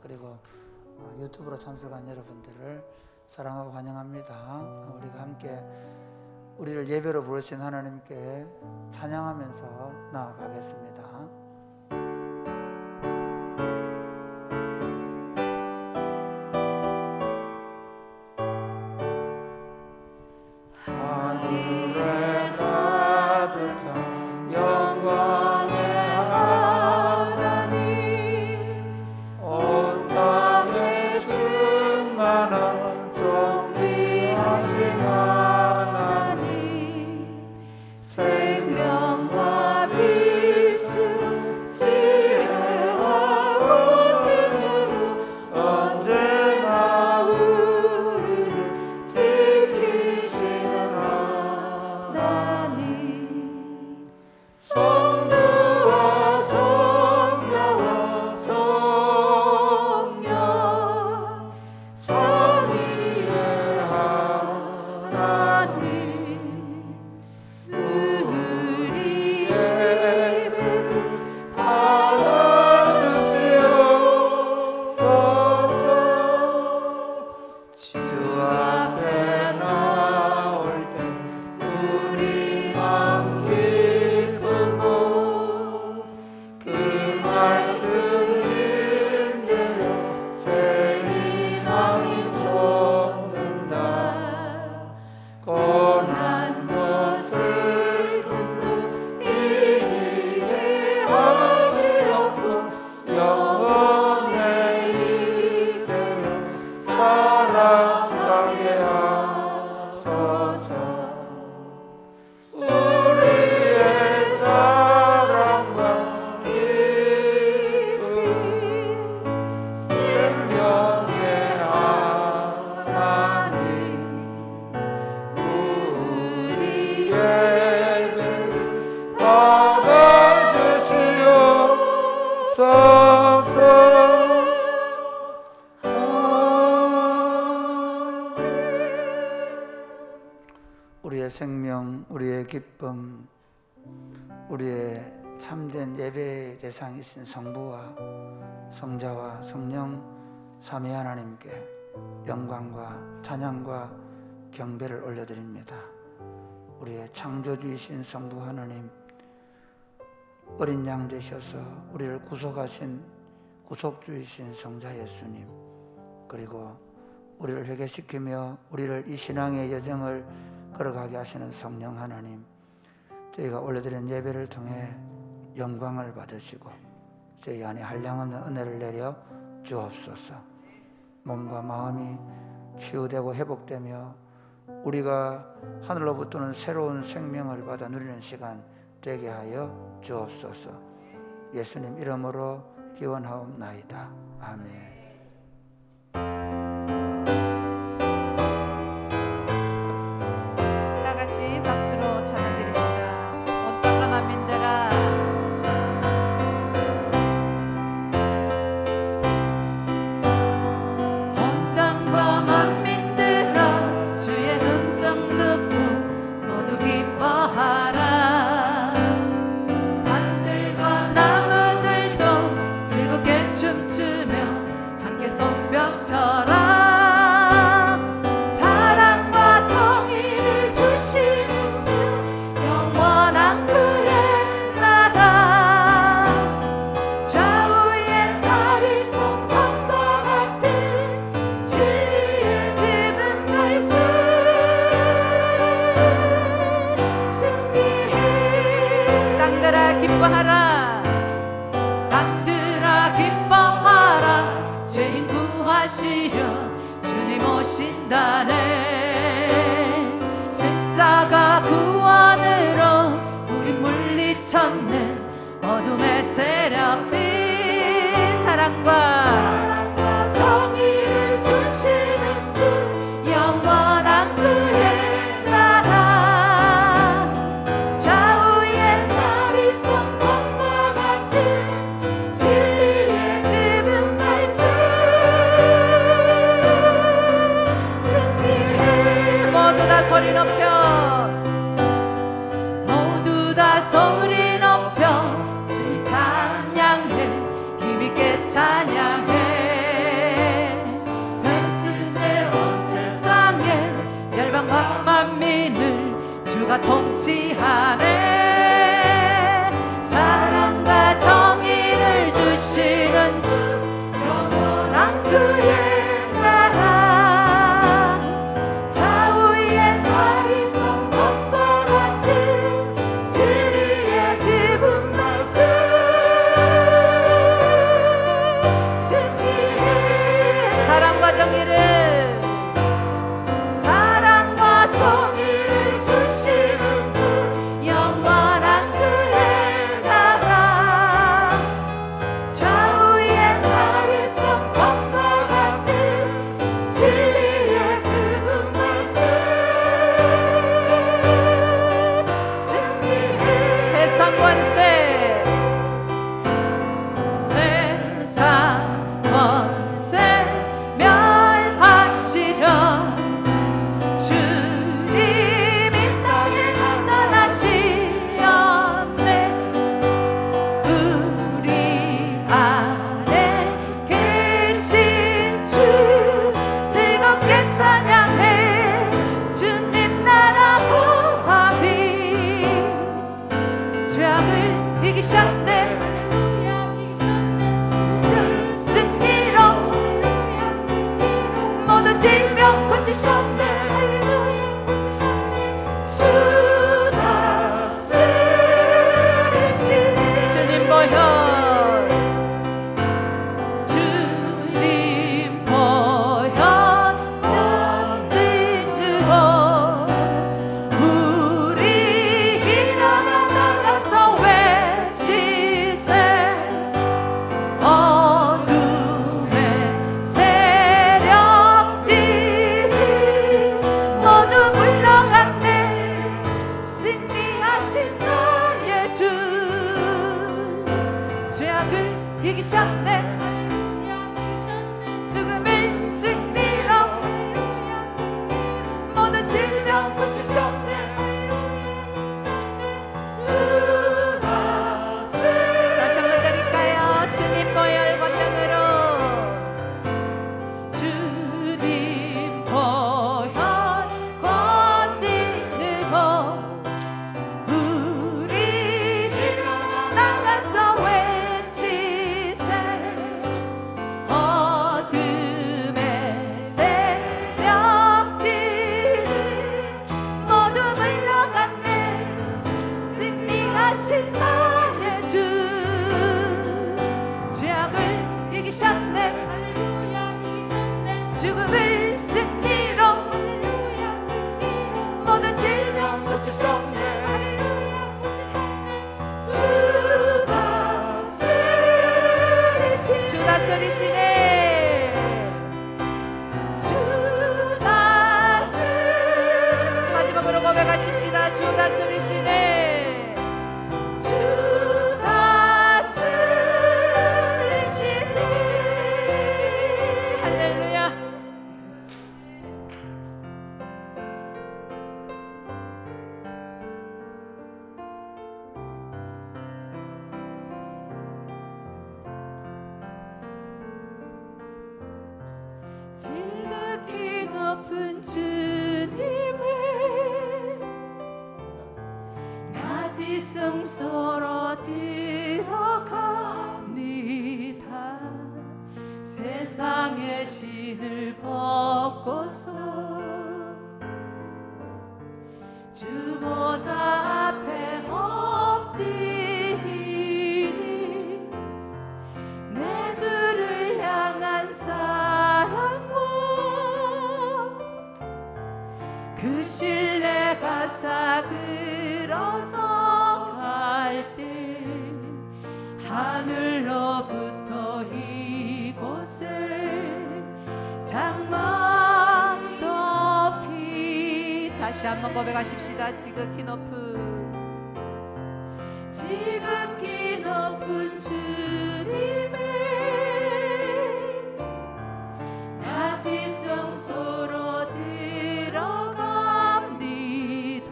그리고 유튜브로 참석한 여러분들을 사랑하고 환영합니다. 우리가 함께 우리를 예배로 부르신 하나님께 찬양하면서 나아가겠습니다. 하늘에 가득한 영광의 하나님, 온 땅에 충만한 존귀하신 하나님, 생명과 빛은 지혜와 권능으로 언제나 우리를 지키시는 하나님, 성부와 성자와 성령 삼위의 하나님, 우리 예배를 받아주시옵소서. 주 앞에 나올 때 우리 맘 기쁘고 그 말씀 읽으며 새 희망이 솟는다. 고난도 슬픔도 이기게 하시옵고 영원에 이끌어 살아가게 하소서. 우리의 사랑과 기쁨, 생명의 하나님, 우리 예배를 받아주시옵소서. 우리의 생명, 우리의 기쁨, 우리의 참된 예배의 대상이신 성부와 성자와 성령 삼위 하나님께 영광과 찬양과 경배를 올려드립니다. 우리의 창조주이신 성부 하나님, 어린 양 되셔서 우리를 구속하신 구속주이신 성자 예수님, 그리고 우리를 회개시키며 우리를 이 신앙의 여정을 걸어가게 하시는 성령 하나님, 저희가 올려드린 예배를 통해 영광을 받으시고 저희 안에 한량없는 은혜를 내려 주옵소서. 몸과 마음이 치유되고 회복되며 우리가 하늘로부터는 새로운 생명을 받아 누리는 시간 되게 하여 주옵소서. 예수님 이름으로 기원하옵나이다. 아멘. 다 같이 박수로 찬양 드립시다. 온 땅과 만민들아, 온 땅과 만민들아, 주의 음성 듣고 모두 기뻐하라. 산들과 나무들도 즐겁게 춤추며 함께 손뼉쳐라. 사랑과 정의를 주시는 주, 영원한 그의 나라. 좌우의 달이 성탄과 같은 진리의 기쁜 말씀, 승리해. 땅들아 기뻐하라, 땅들아 기뻐하라. 죄인 구하시려 주님 오신다네. 십자가 구원으로 우리 물리쳤네. 어둠의 세력들 사랑과 정의를 주시는 주, 영원한 그의 나라. 좌우의 날이 성탄과 같은 진리의 기쁜 말씀, 승리해. 모두 다 소리 높여, 모두 다 소리 높여 주님 찬양해. 힘있게 찬양해. 주가 통치하네. 사랑과 정의를 주시는 주, 영원한 그의 나라. 좌우의 바리성 법과 같은 진리의 기분 말씀, 승리해. 사랑과 정의를 주시는 주, 영원한 그의 나라. 좌우의 나일성 법과 같은 진리의 그분 말씀, 승리해. 세상 권세, 세상 권세 멸하시려 이기셨네. 승리로 모든 질병 고치셨네. 주 다스리시네. 주님 보혈, 주님 보혈 능력으로 우리 일어나 나가서 어둠의 세력들이 모두 물러갔네. 승리하신 나의 주, 죄악을 이기셨네. 죽음을 승리로 모든 질병 고치셨네. 주 다시 한번 드릴까요? 주님 보혈 권능으로, 주님 보혈 권능으로 우리 나가서 외치세. 어둠의 세력들이 모두 물러갔네. 승리하신 나의 주, 죄악을 이기셨네. 죽음을 승리로 모든 질병 고치셨네. 주 다스리시네. 주 다스리시네. 주 다스리시네. 마지막으로 고백하십시다. 주 다스리시네. 주 다스리시네. 할렐루야. 지극히 높은 주님의 낮이 성소로 들어갑니다. 세상의 신을 벗고서 주 보좌 앞에 엎드리니 내 주를 향한 사랑과 그 신뢰가 사그러져 갈 때 하늘로부터 이곳에 장막 높이. 다시 한번 고백하십시다. 지극히 높은 주님의 낮이 성소로 들어갑니다.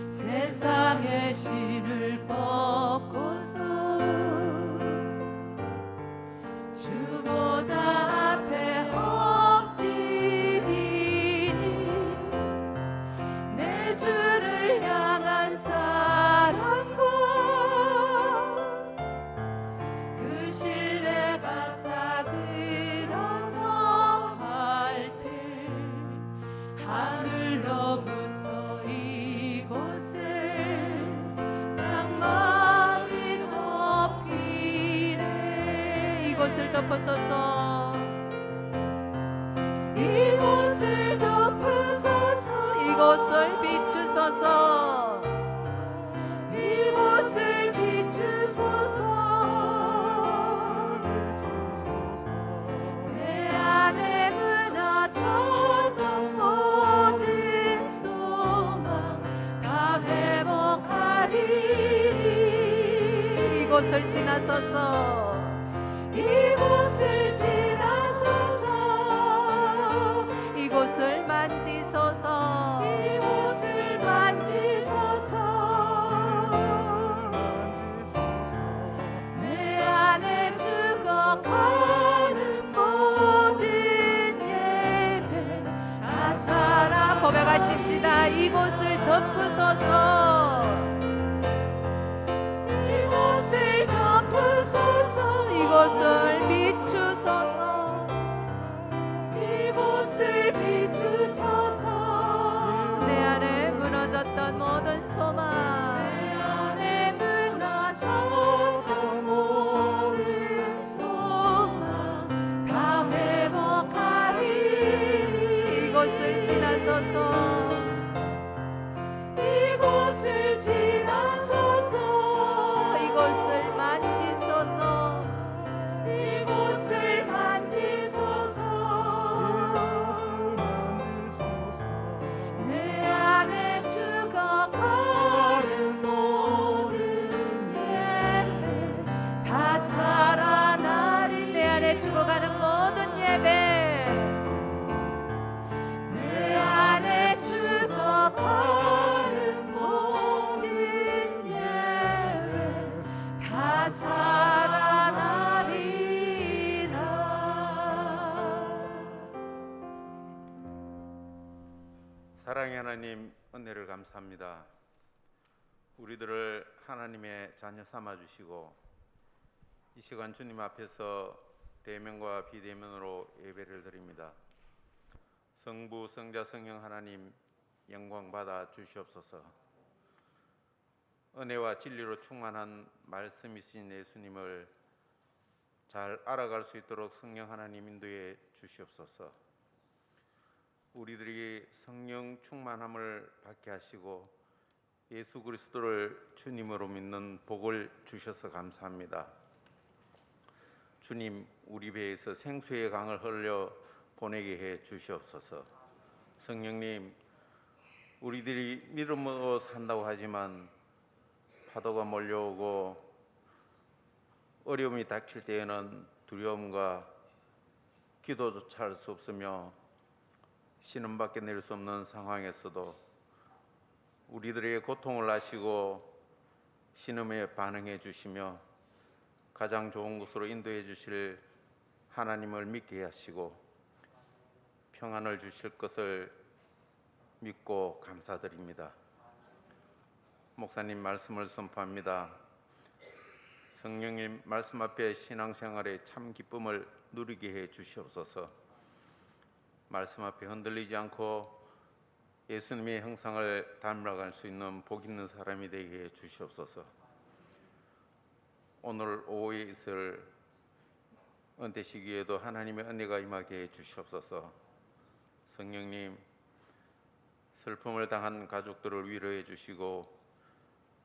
세상의 신을 벗고서 주 보좌 앞에 엎드리니 내 주를 덮으소서. 이곳을 덮으소서. 이곳을 비추소서. 이곳을 비추소서. 내 안에 무너졌던 모든 소망 다 회복하리니. 이곳을 지나서서. 이곳을 지나서서. 이곳을 만지소서. 이곳을 만지소서. 내 안에 죽어가는 모든 예배 다 살아. 고백하십시다. 이곳을 덮으소서. 이곳을 덮으소서. 이곳을 비추소서. 이곳을 비추소서. 내 안에 무너졌던 모든 소망. 내 안에 무너졌던 모든 소망 다 회복하리니. 이곳을 지나서서. 이곳을 지나서서. 이곳을 만지소서. 이곳을 만지소서. 내 안에 죽어가는 모든 예배 다 살아나리. 내 안에 죽어가는 모든 예배. 내 안에 죽어가는 모든 예배 다 살아나리라. 사랑의 하나님, 은혜를 감사합니다. 우리들을 하나님의 자녀 삼아 주시고 이 시간 주님 앞에서 대면과 비대면으로 예배를 드립니다. 성부, 성자, 성령 하나님 영광 받아 주시옵소서. 은혜와 진리로 충만한 말씀이신 예수님을 잘 알아갈 수 있도록 성령 하나님 인도해 주시옵소서. 우리들이 성령 충만함을 받게 하시고 예수 그리스도를 주님으로 믿는 복을 주셔서 감사합니다. 주님, 우리 배에서 생수의 강을 흘려 보내게 해 주시옵소서. 성령님, 우리들이 믿음으로 산다고 하지만 파도가 몰려오고 어려움이 닥칠 때에는 두려움과 기도조차 할 수 없으며 신음밖에 낼 수 없는 상황에서도 우리들의 고통을 아시고 신음에 반응해 주시며 가장 좋은 곳으로 인도해 주실 하나님을 믿게 하시고 평안을 주실 것을 믿고 감사드립니다. 목사님 말씀을 선포합니다. 성령님 말씀 앞에 신앙생활에 참 기쁨을 누리게 해 주시옵소서. 말씀 앞에 흔들리지 않고 예수님의 형상을 닮아갈 수 있는 복 있는 사람이 되게 해 주시옵소서. 오늘 오후에 있을 은퇴 시기에도 하나님의 은혜가 임하게 해 주시옵소서. 성령님, 슬픔을 당한 가족들을 위로해 주시고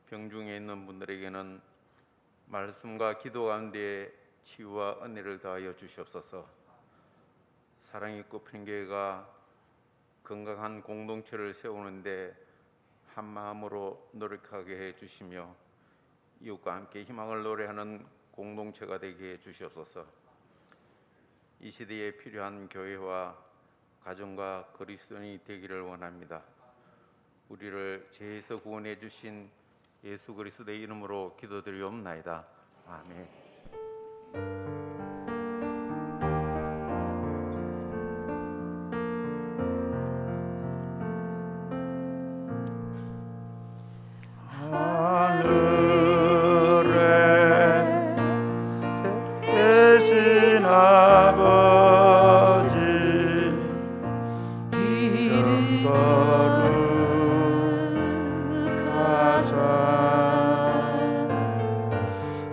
병중에 있는 분들에게는 말씀과 기도 가운데 치유와 은혜를 더하여 주시옵소서. 사랑이 꽃피는 교회가 건강한 공동체를 세우는데 한 마음으로 노력하게 해 주시며 이웃과 함께 희망을 노래하는 공동체가 되게 해 주시옵소서. 이 시대에 필요한 교회와 가정과 그리스도인이 되기를 원합니다. 우리를 죄에서 구원해 주신 예수 그리스도의 이름으로 기도드리옵나이다. 아멘.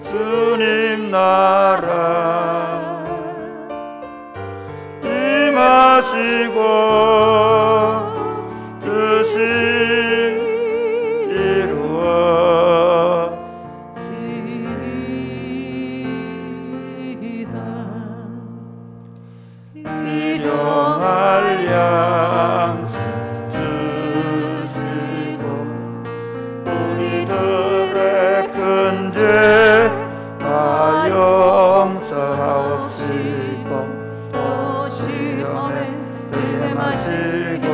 주님 나라 일용할 양식 주시고 우리들의 큰 죄 다 용서하옵시고 또 시험에 들게 마시고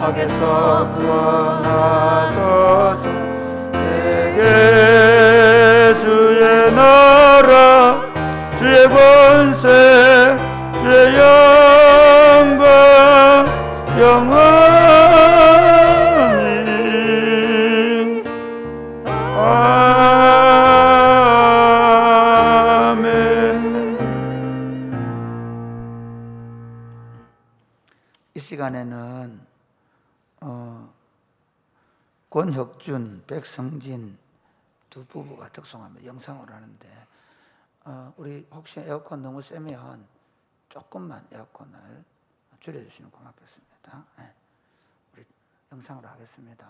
악에서 구원하소서. 내게 주의 나라 주의 권세 주의 영광 영원히 아멘. 이 시간에는 권혁준, 백성진 두 부부가 특송합니다. 영상으로 하는데 우리 혹시 에어컨 너무 세면 조금만 에어컨을 줄여주시면 고맙겠습니다. 네. 우리 영상으로 하겠습니다.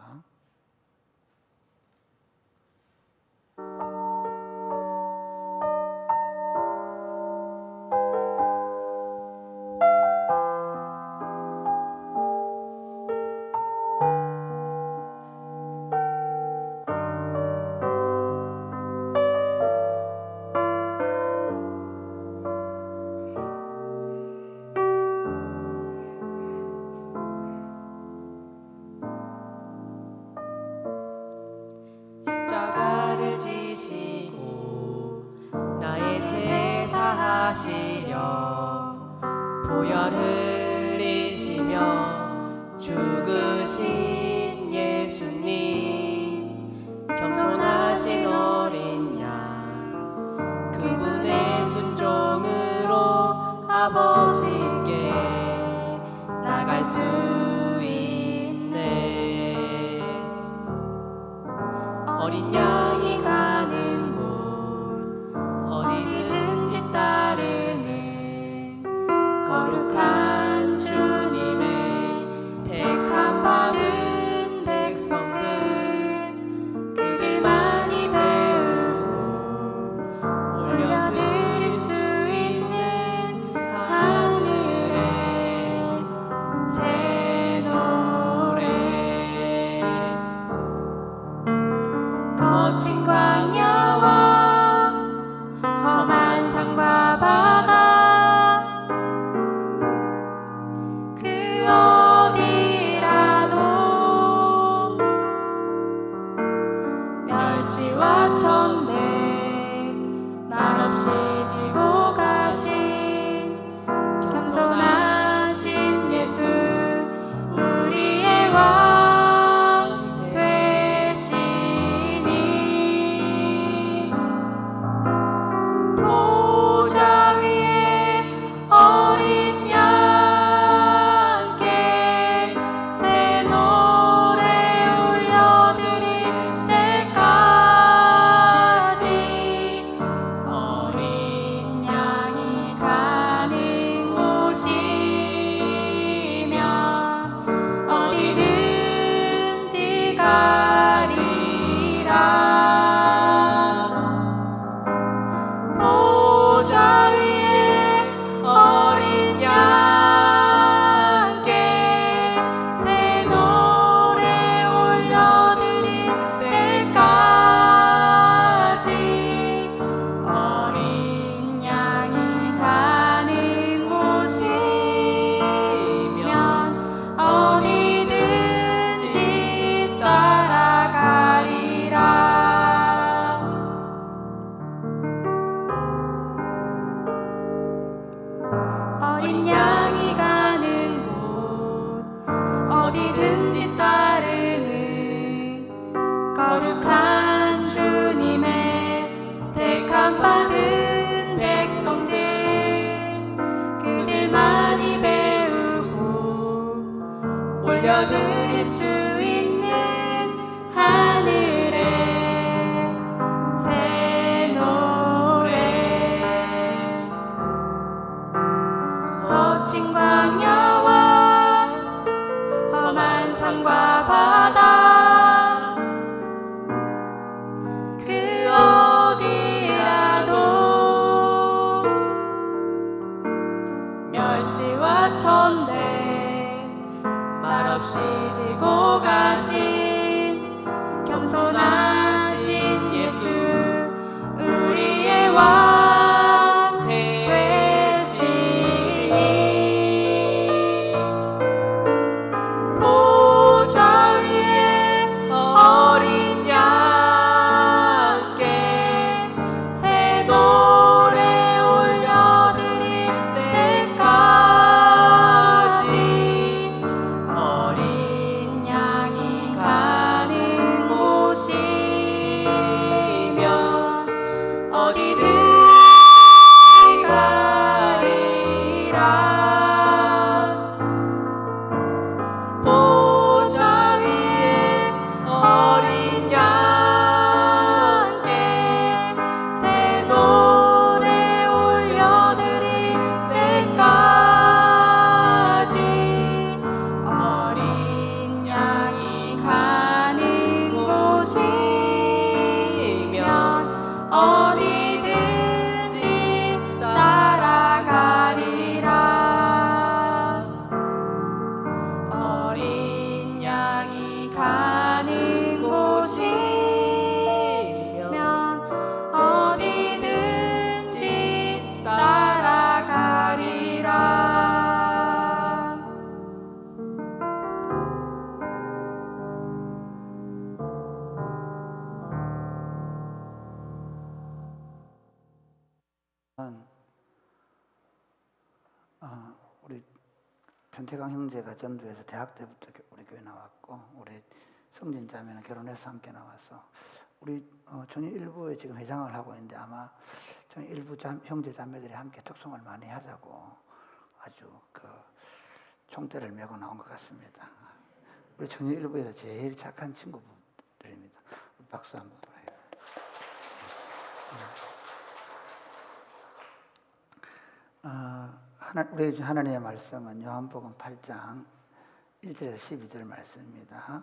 십자가를 지시고 나의 죄 사하시려 보혈 흘리시며 죽으신 예수님, 겸손하신 어린 양 그분의 순종으로 아버지께 나갈 수 있네. 어린 양이 가는 곳 어디든지 따르는 거룩한 주님의 택함 받은 백성들, 그 길만이 배우고 올려드릴 수 있는 하늘의 새 노래. 거친 광야와 험한 산과 바다 그 어디라도 멸시와 천대 말없이 지고 가신 겸손하신 예수, 우리의 왕 되시니 보좌 위에 어린 양께 새 노래 올려드릴 때까지 어린 양이 가는 곳이면 어디든지 가리라. 보좌 위에 어린 양께 새 노래 올려드릴 때까지 어린 양이 가는 곳이면 어디든지 따라가리라. 어린 양이 가는 곳 어디든지 따르는 거룩한 주님의 택함 받은 백성들, 그들만이 배우고 올려드릴 수 있는 하늘의 새 노래. 거친 광야와 험한 산과 바다 그 어디라도 멸시와 천대 말없이 지고 가신 겸손하신 예수 우리의 왕 되시니 보좌 위에 어린 양께 새 노래 올려드릴 때까지 어린 양이 가는 곳이면 어디든지 가리라. 보좌 위에 어린 양께 새 노래 올려드릴 때까지 어린 양이 가는 곳이면 어디든지 따라가리라. 어린 양이 가는 곳이면 어디든지 따라가리라. 우리 변태강 형제가 전도에서 대학 때부터 우리 교회 나왔고, 우리 성진 자매는 결혼해서 함께 나와서 우리 전혀 일부에 지금 회장을 하고 있는데, 아마 전혀 일부 형제 자매들이 함께 특송을 많이 하자고 아주 그 총대를 메고 나온 것 같습니다. 우리 전혀 일부에서 제일 착한 친구들입니다. 박수 한번 해요. 우리 하나님의 말씀은 요한복음 8장 1절에서 12절 말씀입니다.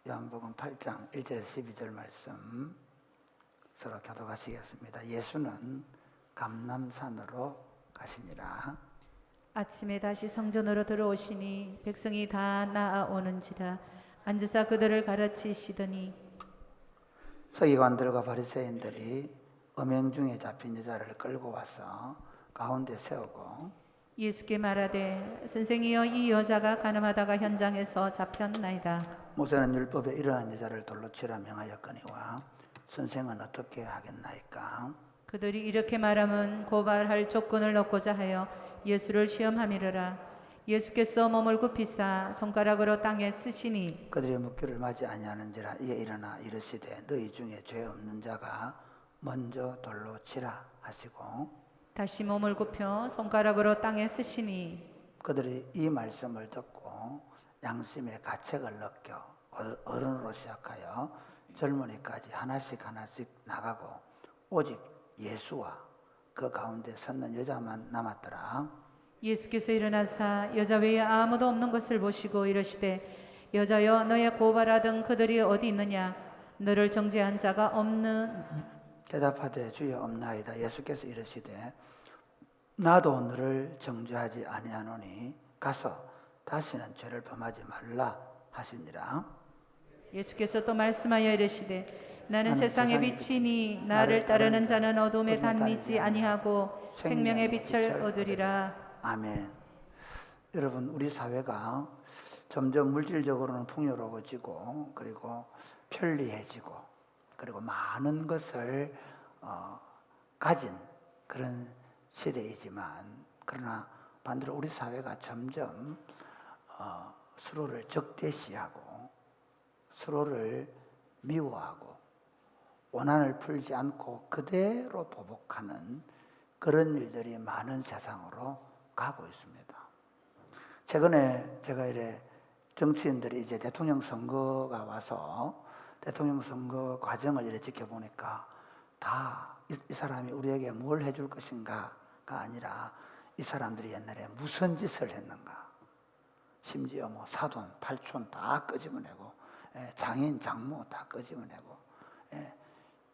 요한복음 8장 1절에서 12절 말씀 서로 교독하시겠습니다. 예수는 감람산으로 가시니라. 아침에 다시 성전으로 들어오시니 백성이 다 나아오는지라 앉으사 그들을 가르치시더니 서기관들과 바리새인들이 음행 중에 잡힌 여자를 끌고 와서 가운데 세우고 예수께 말하되 선생이여 이 여자가 가늠하다가 현장에서 잡혔나이다. 모세는 율법에 이러한 여자를 돌로 치라 명하였거니와 선생은 어떻게 하겠나이까? 그들이 이렇게 말하면 고발할 조건을 넣고자 하여 예수를 시험함이러라. 예수께서 몸을 굽히사 손가락으로 땅에 쓰시니 그들의 묻기를 맞이 아니하는지라. 이에 일어나 이르시되 너희 중에 죄 없는 자가 먼저 돌로 치라 하시고 다시 몸을 굽혀 손가락으로 땅에 쓰시니 그들이 이 말씀을 듣고 양심의 가책을 느껴 어른으로 시작하여 젊은이까지 하나씩 나가고 오직 예수와 그 가운데 섰는 여자만 남았더라. 예수께서 일어나사 여자 외에 아무도 없는 것을 보시고 이르시되 여자여 너의 고발하던 그들이 어디 있느냐? 너를 정죄한 자가 없느냐? 대답하되 주여 없나이다. 예수께서 이르시되 나도 너를 정죄하지 아니하노니 가서 다시는 죄를 범하지 말라 하시니라. 예수께서 또 말씀하여 이르시되 나는 세상의 빛이니 나를 따르는 자는 어둠에 담미지 아니하고 생명의 빛을 얻으리라. 아멘. 여러분, 우리 사회가 점점 물질적으로는 풍요로워지고 그리고 편리해지고 그리고 많은 것을 가진 그런 시대이지만, 그러나 반대로 우리 사회가 점점 서로를 적대시하고 서로를 미워하고 원한을 풀지 않고 그대로 보복하는 그런 일들이 많은 세상으로 가고 있습니다. 최근에 제가 정치인들이 이제 대통령 선거가 와서 대통령 선거 과정을 지켜보니까 다 이 사람이 우리에게 뭘 해줄 것인가가 아니라 이 사람들이 옛날에 무슨 짓을 했는가, 심지어 뭐 사돈, 팔촌 다 끄집어내고 장인, 장모 다 끄집어내고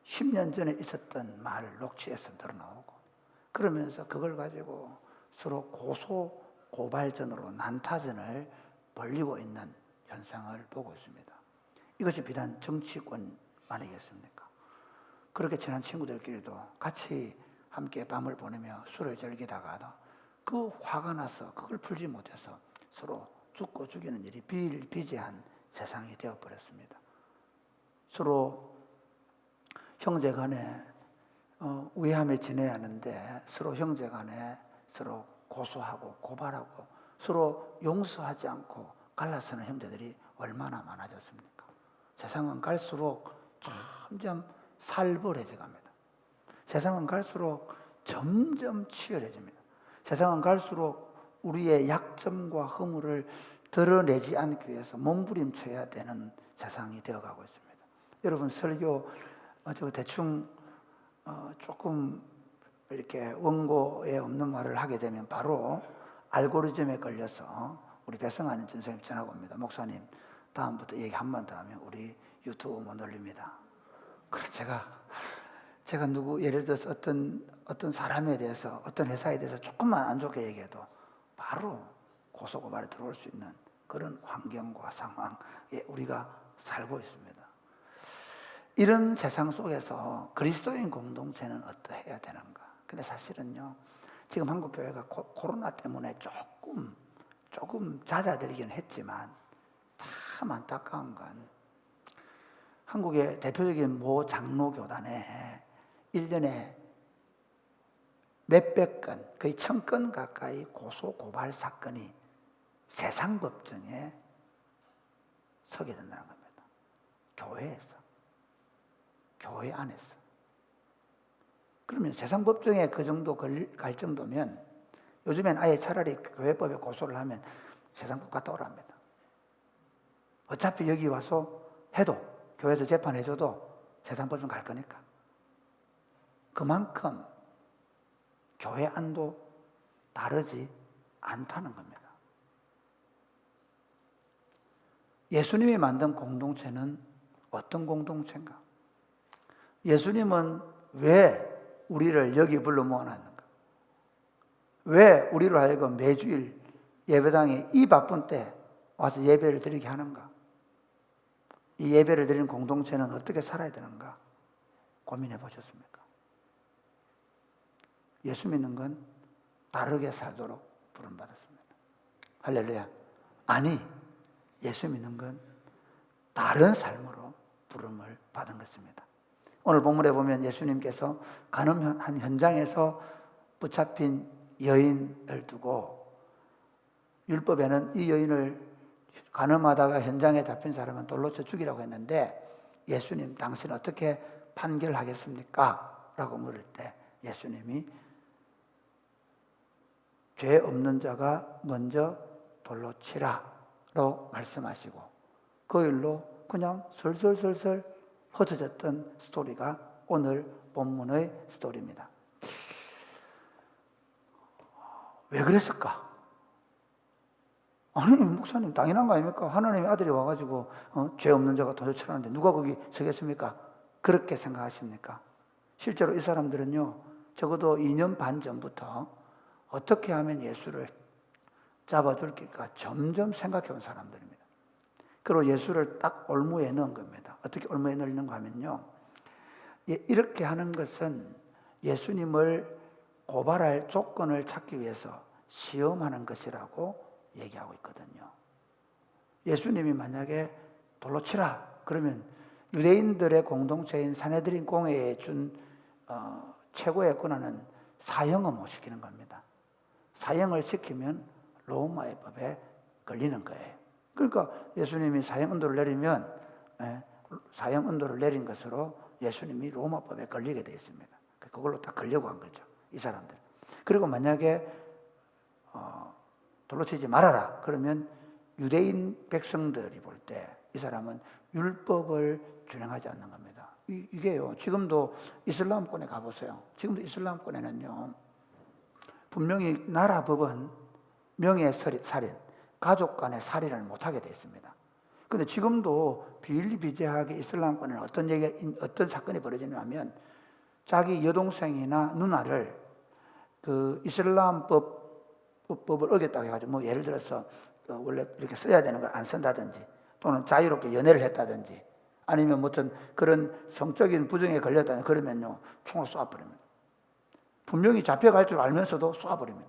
10년 전에 있었던 말을 녹취해서 늘어나오고 그러면서 그걸 가지고 서로 고소 고발전으로 난타전을 벌이고 있는 현상을 보고 있습니다. 이것이 비단 정치권 아니겠습니까? 그렇게 친한 친구들끼리도 같이 함께 밤을 보내며 술을 즐기다가도 그 화가 나서 그걸 풀지 못해서 서로 죽고 죽이는 일이 비일비재한 세상이 되어버렸습니다. 서로 형제간에 우애함에 지내야 하는데 서로 형제간에 서로 고소하고 고발하고 서로 용서하지 않고 갈라서는 형제들이 얼마나 많아졌습니까? 세상은 갈수록 점점 살벌해져 갑니다. 세상은 갈수록 점점 치열해집니다. 세상은 갈수록 우리의 약점과 허물을 드러내지 않기 위해서 몸부림쳐야 되는 세상이 되어가고 있습니다. 여러분 설교 대충 조금 이렇게 원고에 없는 말을 하게 되면 바로 알고리즘에 걸려서 우리 배성환 전사님 전화가 옵니다. 목사님 다음부터 얘기 한 번 더 하면 우리 유튜브 못 올립니다. 그래서 제가 누구 예를 들어서 어떤 사람에 대해서 어떤 회사에 대해서 조금만 안 좋게 얘기해도 바로 고소고발에 들어올 수 있는 그런 환경과 상황에 우리가 살고 있습니다. 이런 세상 속에서 그리스도인 공동체는 어떠해야 되는가? 근데 사실은요, 지금 한국 교회가 코로나 때문에 조금 잦아들긴 했지만 참 안타까운 건 한국의 대표적인 모 장로교단에 1년에 몇백 건, 거의 1000건 가까이 고소 고발 사건이 세상 법정에 서게 된다는 겁니다. 교회에서, 교회 안에서. 그러면 세상 법정에 그 정도 갈 정도면 요즘엔 아예 차라리 교회법에 고소를 하면 세상법 갔다 오랍니다. 어차피 여기 와서 해도 교회에서 재판해줘도 세상법정 갈 거니까. 그만큼 교회 안도 다르지 않다는 겁니다. 예수님이 만든 공동체는 어떤 공동체인가? 예수님은 왜 우리를 여기 불러 모아놨는가? 왜 우리로 하여금 매주일 예배당에 이 바쁜 때 와서 예배를 드리게 하는가? 이 예배를 드리는 공동체는 어떻게 살아야 되는가? 고민해 보셨습니까? 예수 믿는 건 다르게 살도록 부름받았습니다. 할렐루야. 아니, 예수 믿는 건 다른 삶으로 부름을 받은 것입니다. 오늘 본문에 보면 예수님께서 가늠한 현장에서 붙잡힌 여인을 두고 율법에는 이 여인을 가늠하다가 현장에 잡힌 사람은 돌로 쳐 죽이라고 했는데 예수님 당신 어떻게 판결하겠습니까? 라고 물을 때 예수님이 죄 없는 자가 먼저 돌로 치라로 말씀하시고 그 일로 그냥 설설설설 흩어졌던 스토리가 오늘 본문의 스토리입니다. 왜 그랬을까? 아니 목사님 당연한 거 아닙니까? 하나님의 아들이 와가지고 죄 없는 자가 돌로 치라는데 누가 거기 서겠습니까? 그렇게 생각하십니까? 실제로 이 사람들은요 적어도 2년 반 전부터 어떻게 하면 예수를 잡아줄까 점점 생각해 온 사람들입니다. 그리고 예수를 딱 올무에 넣은 겁니다. 어떻게 올무에 넣는가 하면요, 이렇게 하는 것은 예수님을 고발할 조건을 찾기 위해서 시험하는 것이라고 얘기하고 있거든요. 예수님이 만약에 돌로 치라 그러면 유대인들의 공동체인 사내드린 공회에 준 최고의 권한은 사형을 못 시키는 겁니다. 사형을 시키면 로마의 법에 걸리는 거예요. 그러니까 예수님이 사형 언도를 내리면 사형 언도를 내린 것으로 예수님이 로마법에 걸리게 되어 있습니다. 그걸로 다 걸려고 한 거죠, 이 사람들. 그리고 만약에 돌로 치지 말아라 그러면 유대인 백성들이 볼 때 이 사람은 율법을 준행하지 않는 겁니다. 이게요, 지금도 이슬람권에 가보세요. 지금도 이슬람권에는요 분명히 나라 법은 명예살인, 가족 간의 살인을 못하게 되어 있습니다. 그런데 지금도 비일비재하게 이슬람권에는 어떤 사건이 벌어지냐면 자기 여동생이나 누나를 그 이슬람 법을 어겼다고 해가지고 뭐 예를 들어서 원래 이렇게 써야 되는 걸 안 쓴다든지 또는 자유롭게 연애를 했다든지 아니면 무슨 그런 성적인 부정에 걸렸다든지 그러면요 총을 쏴버립니다. 분명히 잡혀갈 줄 알면서도 쏴버립니다.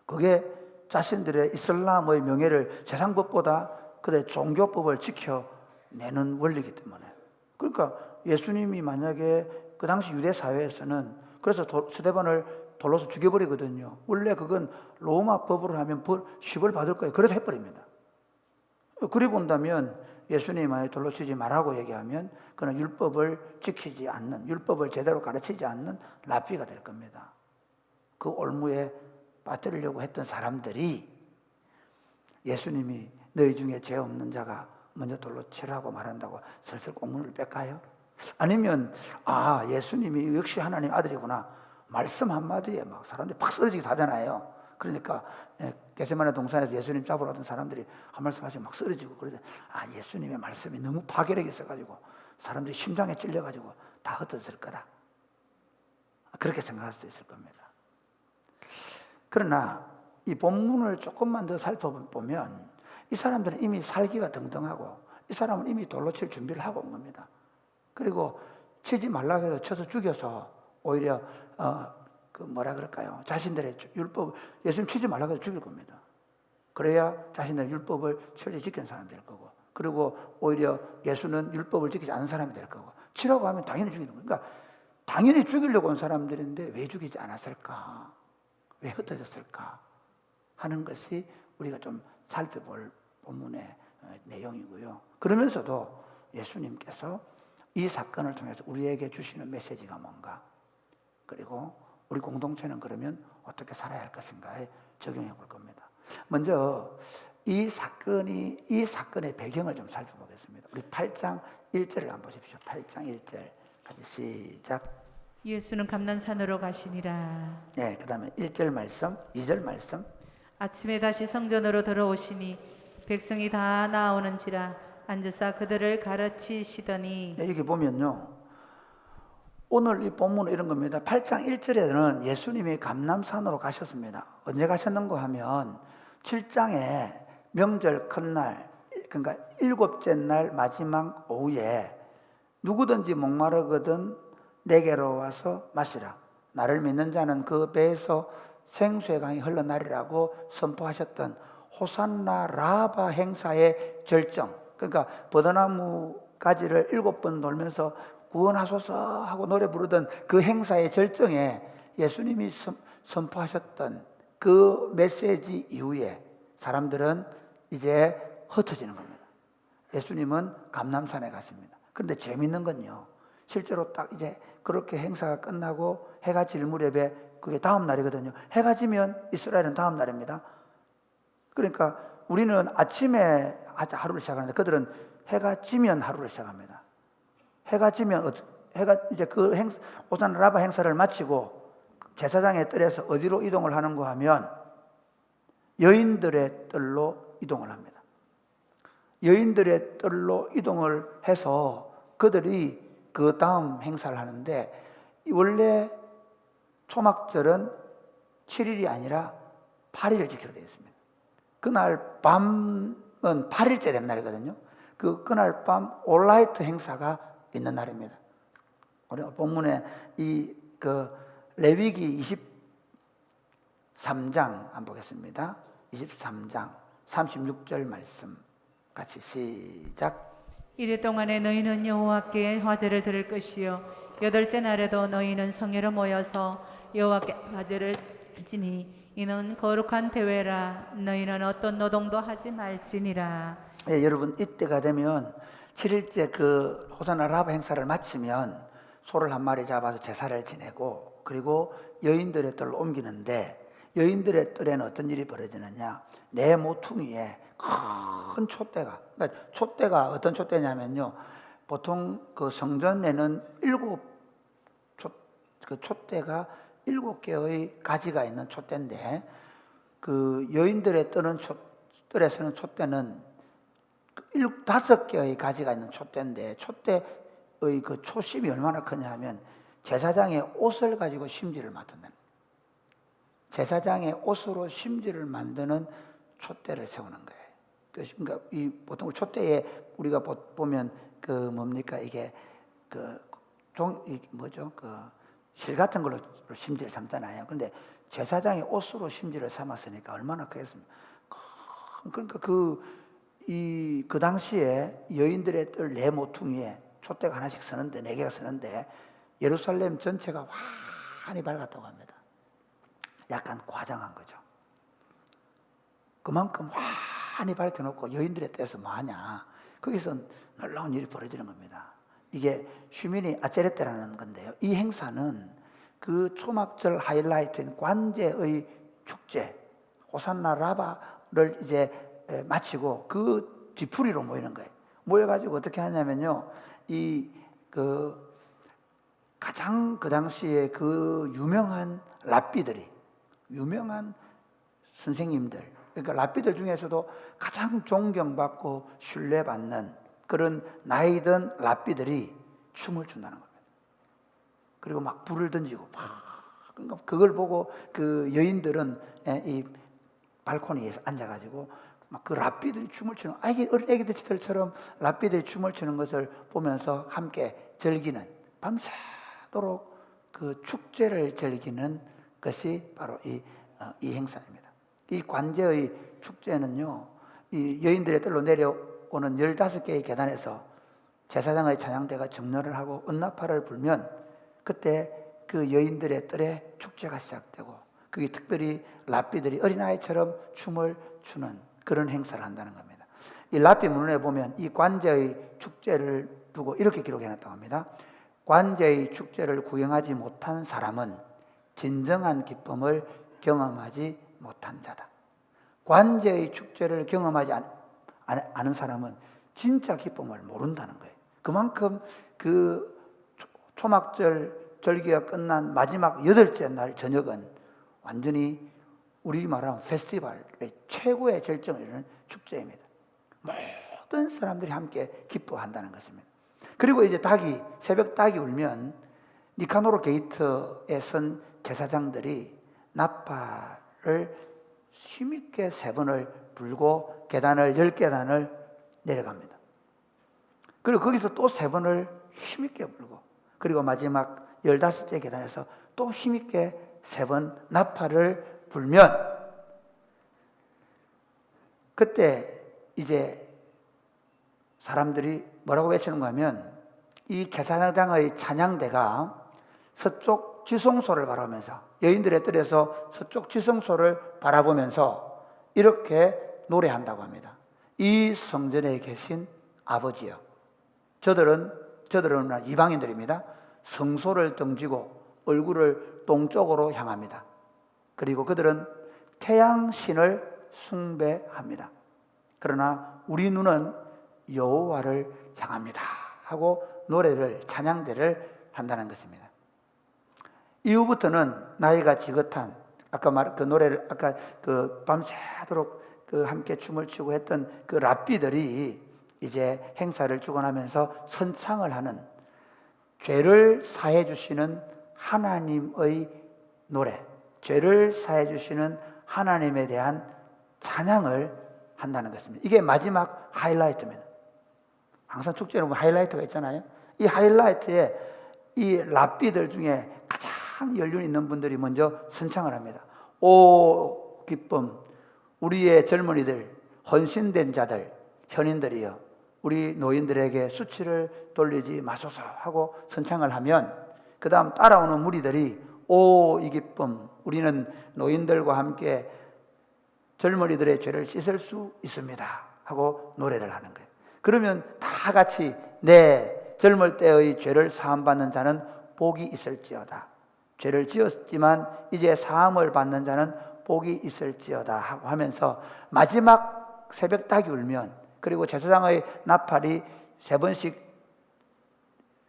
그게 자신들의 이슬람의 명예를 세상 법보다 그들의 종교법을 지켜내는 원리이기 때문에. 그러니까 예수님이 만약에 그 당시 유대 사회에서는 그래서 스데반을 돌로서 죽여버리거든요. 원래 그건 로마 법으로 하면 시벌 받을 거예요. 그래서 해버립니다. 그리 본다면 예수님이 만약에 돌로 치지 말라고 얘기하면 그는 율법을 지키지 않는, 율법을 제대로 가르치지 않는 랍비가 될 겁니다. 그 올무에 빠뜨리려고 했던 사람들이 예수님이 너희 중에 죄 없는 자가 먼저 돌로 치라고 말한다고 슬슬 공문을 뺄까요? 아니면 예수님이 역시 하나님 아들이구나 말씀 한마디에 막 사람들이 팍 쓰러지기도 하잖아요. 그러니까 겟세마네 동산에서 예수님 잡으러 왔던 사람들이 한 말씀 하시고 막 쓰러지고 그래서 예수님의 말씀이 너무 파괴력이 있어가지고 사람들이 심장에 찔려가지고 다 흩어졌을 거다. 그렇게 생각할 수도 있을 겁니다. 그러나 이 본문을 조금만 더 살펴보면 이 사람들은 이미 살기가 등등하고 이 사람은 이미 돌로 칠 준비를 하고 온 겁니다. 그리고 치지 말라고 해서 쳐서 죽여서 오히려 자신들의 율법, 예수님 치지 말라고 해서 죽일 겁니다. 그래야 자신들의 율법을 철저히 지키는 사람이 될 거고, 그리고 오히려 예수는 율법을 지키지 않는 사람이 될 거고, 치라고 하면 당연히 죽이는 거예요. 그러니까 당연히 죽이려고 온 사람들인데 왜 죽이지 않았을까? 왜 흩어졌을까? 하는 것이 우리가 좀 살펴볼 본문의 내용이고요. 그러면서도 예수님께서 이 사건을 통해서 우리에게 주시는 메시지가 뭔가, 그리고 우리 공동체는 그러면 어떻게 살아야 할 것인가에 적용해 볼 겁니다. 먼저 이 사건의 배경을 좀 살펴보겠습니다. 우리 8장 1절을 한번 보십시오. 8장 1절 같이 시작. 예수는 감난산으로 가시니라. 네, 그 다음에 1절 말씀, 2절 말씀. 아침에 다시 성전으로 들어오시니 백성이 다 나오는지라 앉으사 그들을 가르치시더니. 네, 여기 보면요, 오늘 이 본문은 이런 겁니다. 8장 1절에는 예수님이 감람산으로 가셨습니다. 언제 가셨는가 하면 7장에 명절 큰날, 그러니까 7째 날 마지막 오후에 누구든지 목마르거든 내게로 와서 마시라. 나를 믿는 자는 그 배에서 생수의 강이 흘러나리라고 선포하셨던 호산나 라바 행사의 절정. 그러니까 버드나무 가지를 7번 돌면서 구원하소서 하고 노래 부르던 그 행사의 절정에 예수님이 선포하셨던 그 메시지 이후에 사람들은 이제 흩어지는 겁니다. 예수님은 감람산에 갔습니다. 그런데 재밌는 건요, 실제로 딱 이제 그렇게 행사가 끝나고 해가 질 무렵에, 그게 다음 날이거든요. 해가 지면 이스라엘은 다음 날입니다. 그러니까 우리는 아침에 하루를 시작하는데 그들은 해가 지면 하루를 시작합니다. 해가 지면 해가 이제 그 호산나 라바 행사를 마치고 제사장의 뜰에서 어디로 이동을 하는가 하면 여인들의 뜰로 이동을 합니다. 여인들의 뜰로 이동을 해서 그들이 그 다음 행사를 하는데, 원래 초막절은 7일이 아니라 8일을 지키려 되어 있습니다. 그날 밤은 8일째 되는 날이거든요. 그날 밤 올라이트 행사가 있는 날입니다. 우리 본문에 레위기 23장 한번 보겠습니다. 23장 36절 말씀 같이 시작. 이래 동안에 너희는 여호와께 화제를 드릴 것이요 8째 날에도 너희는 성회로 모여서 여호와께 화제를 지니 이는 거룩한 대회라. 너희는 어떤 노동도 하지 말지니라. 네, 여러분, 이때가 되면 7일째 그 호산나 라바 행사를 마치면 소를 한 마리 잡아서 제사를 지내고, 그리고 여인들의 뜰로 옮기는데, 여인들의 뜰에는 어떤 일이 벌어지느냐, 내 모퉁이에 큰 촛대가, 그러니까 촛대가 어떤 촛대냐면요, 보통 그 성전에는 그 촛대가 7개의 가지가 있는 촛대인데, 그 여인들의 뜰에서는 촛대는 5개의 가지가 있는 촛대인데, 촛대의 그 초심이 얼마나 크냐 하면 제사장의 옷을 가지고 심지를 맡는다. 제사장의 옷으로 심지를 만드는 촛대를 세우는 거예요. 그러니까 이 보통 촛대에 우리가 보면 그 뭡니까 이게 뭐죠? 실 같은 걸로 심지를 삼잖아요. 근데 제사장의 옷으로 심지를 삼았으니까 얼마나 크겠습니까? 그러니까 그 당시에 여인들의 뜰 네 모퉁이에 촛대가 하나씩 서는데, 네 개가 서는데 예루살렘 전체가 환히 밝았다고 합니다. 약간 과장한 거죠. 그만큼 환히 밝혀놓고 여인들의 뜰에서 뭐하냐? 거기서 놀라운 일이 벌어지는 겁니다. 이게 슈미니 아체레테라는 건데요. 이 행사는 그 초막절 하이라이트인 관제의 축제 호산나 라바를 이제 마치고 그 뒤풀이로 모이는 거예요. 모여가지고 어떻게 하냐면요, 가장 그 당시에 그 유명한 랍비들이, 유명한 선생님들, 그러니까 랍비들 중에서도 가장 존경받고 신뢰받는 그런 나이든 랍비들이 춤을 춘다는 겁니다. 그리고 막 불을 던지고 그러니까 그걸 보고 그 여인들은 이 발코니에서 앉아가지고 막 그 랍비들이 춤을 추는, 애기들처럼 랍비들이 춤을 추는 것을 보면서 함께 즐기는, 밤새도록 그 축제를 즐기는 것이 바로 이 행사입니다. 이 관제의 축제는요, 이 여인들의 뜰로 내려오는 15개의 계단에서 제사장의 찬양대가 정렬을 하고 은나팔을 불면 그때 그 여인들의 뜰에 축제가 시작되고, 그게 특별히 랍비들이 어린아이처럼 춤을 추는 그런 행사를 한다는 겁니다. 이 랍비 문헌에 보면 이 관제의 축제를 두고 이렇게 기록해놨다고 합니다. 관제의 축제를 구경하지 못한 사람은 진정한 기쁨을 경험하지 못한 자다. 관제의 축제를 경험하지 않은 사람은 진짜 기쁨을 모른다는 거예요. 그만큼 그 초막절 절기가 끝난 마지막 8째 날 저녁은 완전히 우리 말하면 페스티벌의 최고의 절정을 이루는 축제입니다. 모든 사람들이 함께 기뻐한다는 것입니다. 그리고 이제 새벽 닭이 울면 니카노르 게이트에 선 제사장들이 나팔을 힘있게 3번을 불고 계단을 10계단을 내려갑니다. 그리고 거기서 또 3번을 힘있게 불고, 그리고 마지막 15째 계단에서 또 힘있게 3번 나팔을 불면, 그때 이제 사람들이 뭐라고 외치는가 하면, 이 제사장의 찬양대가 서쪽 지성소를 바라보면서, 여인들의 뜰에서 서쪽 지성소를 바라보면서 이렇게 노래한다고 합니다. 이 성전에 계신 아버지여, 저들은 이방인들입니다. 성소를 등지고 얼굴을 동쪽으로 향합니다. 그리고 그들은 태양신을 숭배합니다. 그러나 우리 눈은 여호와를 향합니다 하고 노래를, 찬양대를 한다는 것입니다. 이후부터는 나이가 지긋한, 아까 그 노래를 밤새도록 함께 춤을 추고 했던 그 랍비들이 이제 행사를 주관하면서 선창을 하는, 죄를 사해 주시는 하나님의 노래, 죄를 사해 주시는 하나님에 대한 찬양을 한다는 것입니다. 이게 마지막 하이라이트입니다. 항상 축제는 하이라이트가 있잖아요. 이 하이라이트에 이 랍비들 중에 가장 연륜 있는 분들이 먼저 선창을 합니다. 오 기쁨, 우리의 젊은이들, 헌신된 자들, 현인들이여, 우리 노인들에게 수치를 돌리지 마소서 하고 선창을 하면, 그 다음 따라오는 무리들이 오 이 기쁨, 우리는 노인들과 함께 젊은이들의 죄를 씻을 수 있습니다 하고 노래를 하는 거예요. 그러면 다 같이 내 젊을 때의 죄를 사함받는 자는 복이 있을지어다, 죄를 지었지만 이제 사함을 받는 자는 복이 있을지어다 하고 하면서, 마지막 새벽 닭이 울면, 그리고 제사장의 나팔이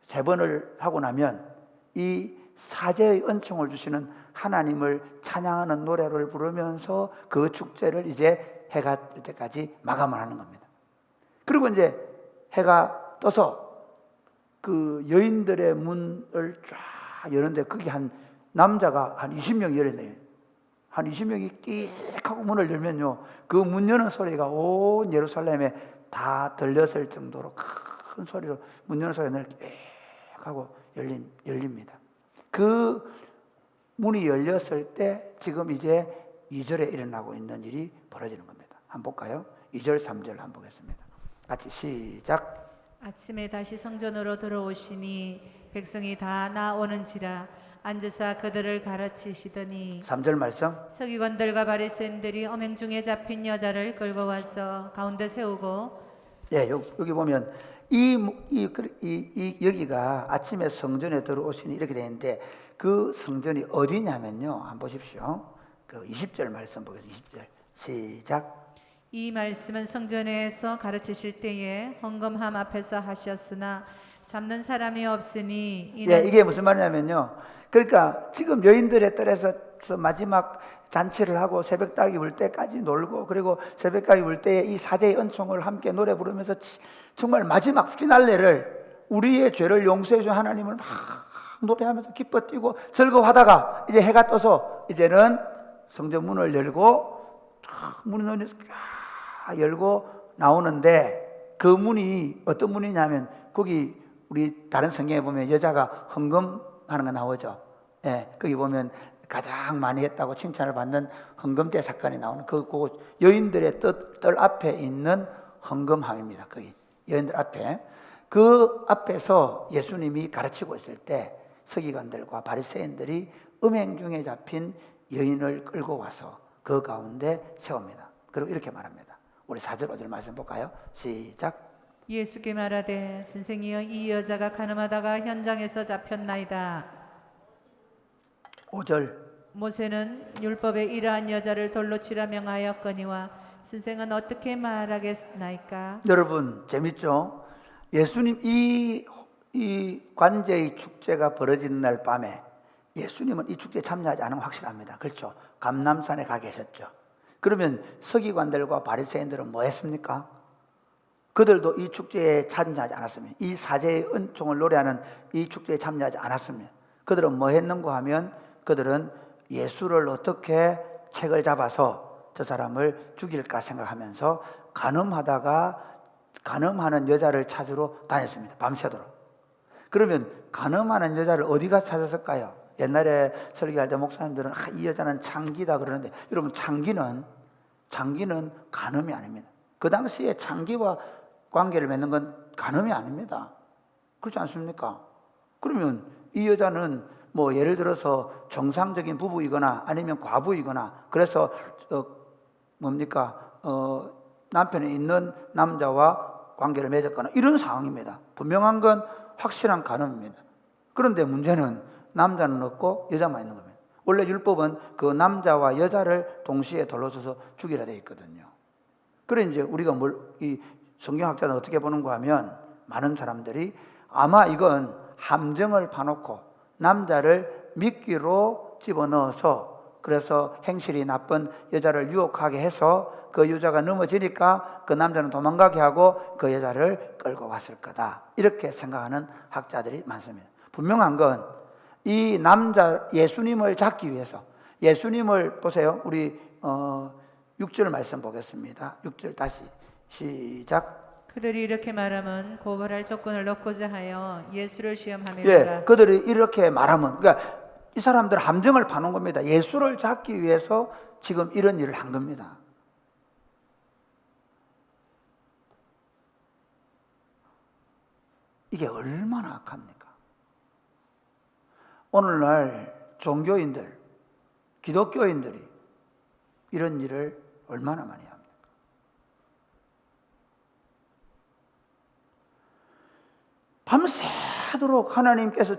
3번을 하고 나면 이 사제의 은총을 주시는 하나님을 찬양하는 노래를 부르면서 그 축제를 이제 해가 뜰 때까지 마감을 하는 겁니다. 그리고 이제 해가 떠서 그 여인들의 문을 쫙 여는데, 거기 남자가 한 20명이 열었네요. 한 20명이 끽 하고 문을 열면요, 그 문 여는 소리가 온 예루살렘에 다 들렸을 정도로 큰 소리로 문 여는 소리가 끽 하고 열립니다. 그 문이 열렸을 때 지금 이제 2절에 일어나고 있는 일이 벌어지는 겁니다. 한번 볼까요? 2절 3절 한번 보겠습니다. 같이 시작. 아침에 다시 성전으로 들어오시니 백성이 다 나오는지라 앉으사 그들을 가르치시더니 3절 말씀. 서기관들과 바리새인들이 엄행 중에 잡힌 여자를 끌고 와서 가운데 세우고 예, 여기 보면 여기가 아침에 성전에 들어오시니 이렇게 되는데 그 성전이 어디냐면요, 한번 보십시오. 그 20절 말씀 보겠습니다. 20절 시작. 이 말씀은 성전에서 가르치실 때에 헌금함 앞에서 하셨으나 잡는 사람이 없으니 예, 이게 무슨 말이냐면요, 그러니까 지금 여인들의 뜰에서 마지막 잔치를 하고 새벽닭이 울 때까지 놀고, 그리고 새벽닭이 울 때에 이 사제의 은총을 함께 노래 부르면서 정말 마지막 피날레를, 우리의 죄를 용서해 준 하나님을 막 노래하면서 기뻐 뛰고 즐거워하다가 이제 해가 떠서 이제는 성전 문을 열고 문을 열고 나오는데, 그 문이 어떤 문이냐면, 거기 우리 다른 성경에 보면 여자가 헌금하는 거 나오죠. 예, 거기 보면 가장 많이 했다고 칭찬을 받는 헌금대 사건이 나오는 그 여인들의 뜰 앞에 있는 헌금함입니다. 거기 여인들 앞에, 그 앞에서 예수님이 가르치고 있을 때 서기관들과 바리새인들이 음행 중에 잡힌 여인을 끌고 와서 그 가운데 세웁니다. 그리고 이렇게 말합니다. 우리 4절 5절 말씀 볼까요? 시작. 예수께 말하되 선생이여 이 여자가 가늠하다가 현장에서 잡혔나이다. 5절. 모세는 율법에 이러한 여자를 돌로 치라 명하였거니와 선생은 어떻게 말하겠나이까? 여러분 재밌죠? 예수님 이 관제의 축제가 벌어지는 날 밤에 예수님은 이 축제에 참여하지 않은 건 확실합니다. 그렇죠? 감람산에 가 계셨죠. 그러면 서기관들과 바리새인들은 뭐 했습니까? 그들도 이 축제에 참여하지 않았으면, 이 사제의 은총을 노래하는 이 축제에 참여하지 않았으면 그들은 뭐 했는가 하면, 그들은 예수를 어떻게 책을 잡아서 저 사람을 죽일까 생각하면서 간음하는 여자를 찾으러 다녔습니다. 밤새도록. 그러면 간음하는 여자를 어디가 찾았을까요? 옛날에 설교할 때 목사님들은 이 여자는 창기다 그러는데, 여러분 창기는 간음이 아닙니다. 그 당시에 창기와 관계를 맺는 건 간음이 아닙니다. 그렇지 않습니까? 그러면 이 여자는 뭐 예를 들어서 정상적인 부부이거나 아니면 과부이거나, 그래서 남편이 있는 남자와 관계를 맺었거나 이런 상황입니다. 분명한 건 확실한 간음입니다. 그런데 문제는 남자는 없고 여자만 있는 겁니다. 원래 율법은 그 남자와 여자를 동시에 돌로 쳐서 죽이라 되어 있거든요. 그래 이제 우리가 이 성경학자는 어떻게 보는가 하면, 많은 사람들이 아마 이건 함정을 파놓고 남자를 미끼로 집어넣어서, 그래서 행실이 나쁜 여자를 유혹하게 해서 그 여자가 넘어지니까 그 남자는 도망가게 하고 그 여자를 끌고 왔을 거다, 이렇게 생각하는 학자들이 많습니다. 분명한 건 이 남자 예수님을 잡기 위해서, 예수님을 보세요. 우리 6절 말씀 보겠습니다. 6절 다시 시작. 그들이 이렇게 말하면 고발할 조건을 넣고자 하여 예수를 시험하며 예, 그들이 이렇게 말하면, 그러니까 이 사람들 함정을 파놓은 겁니다. 예수를 잡기 위해서 지금 이런 일을 한 겁니다. 이게 얼마나 악합니까? 오늘날 종교인들, 기독교인들이 이런 일을 얼마나 많이 합니까? 밤새도록 하나님께서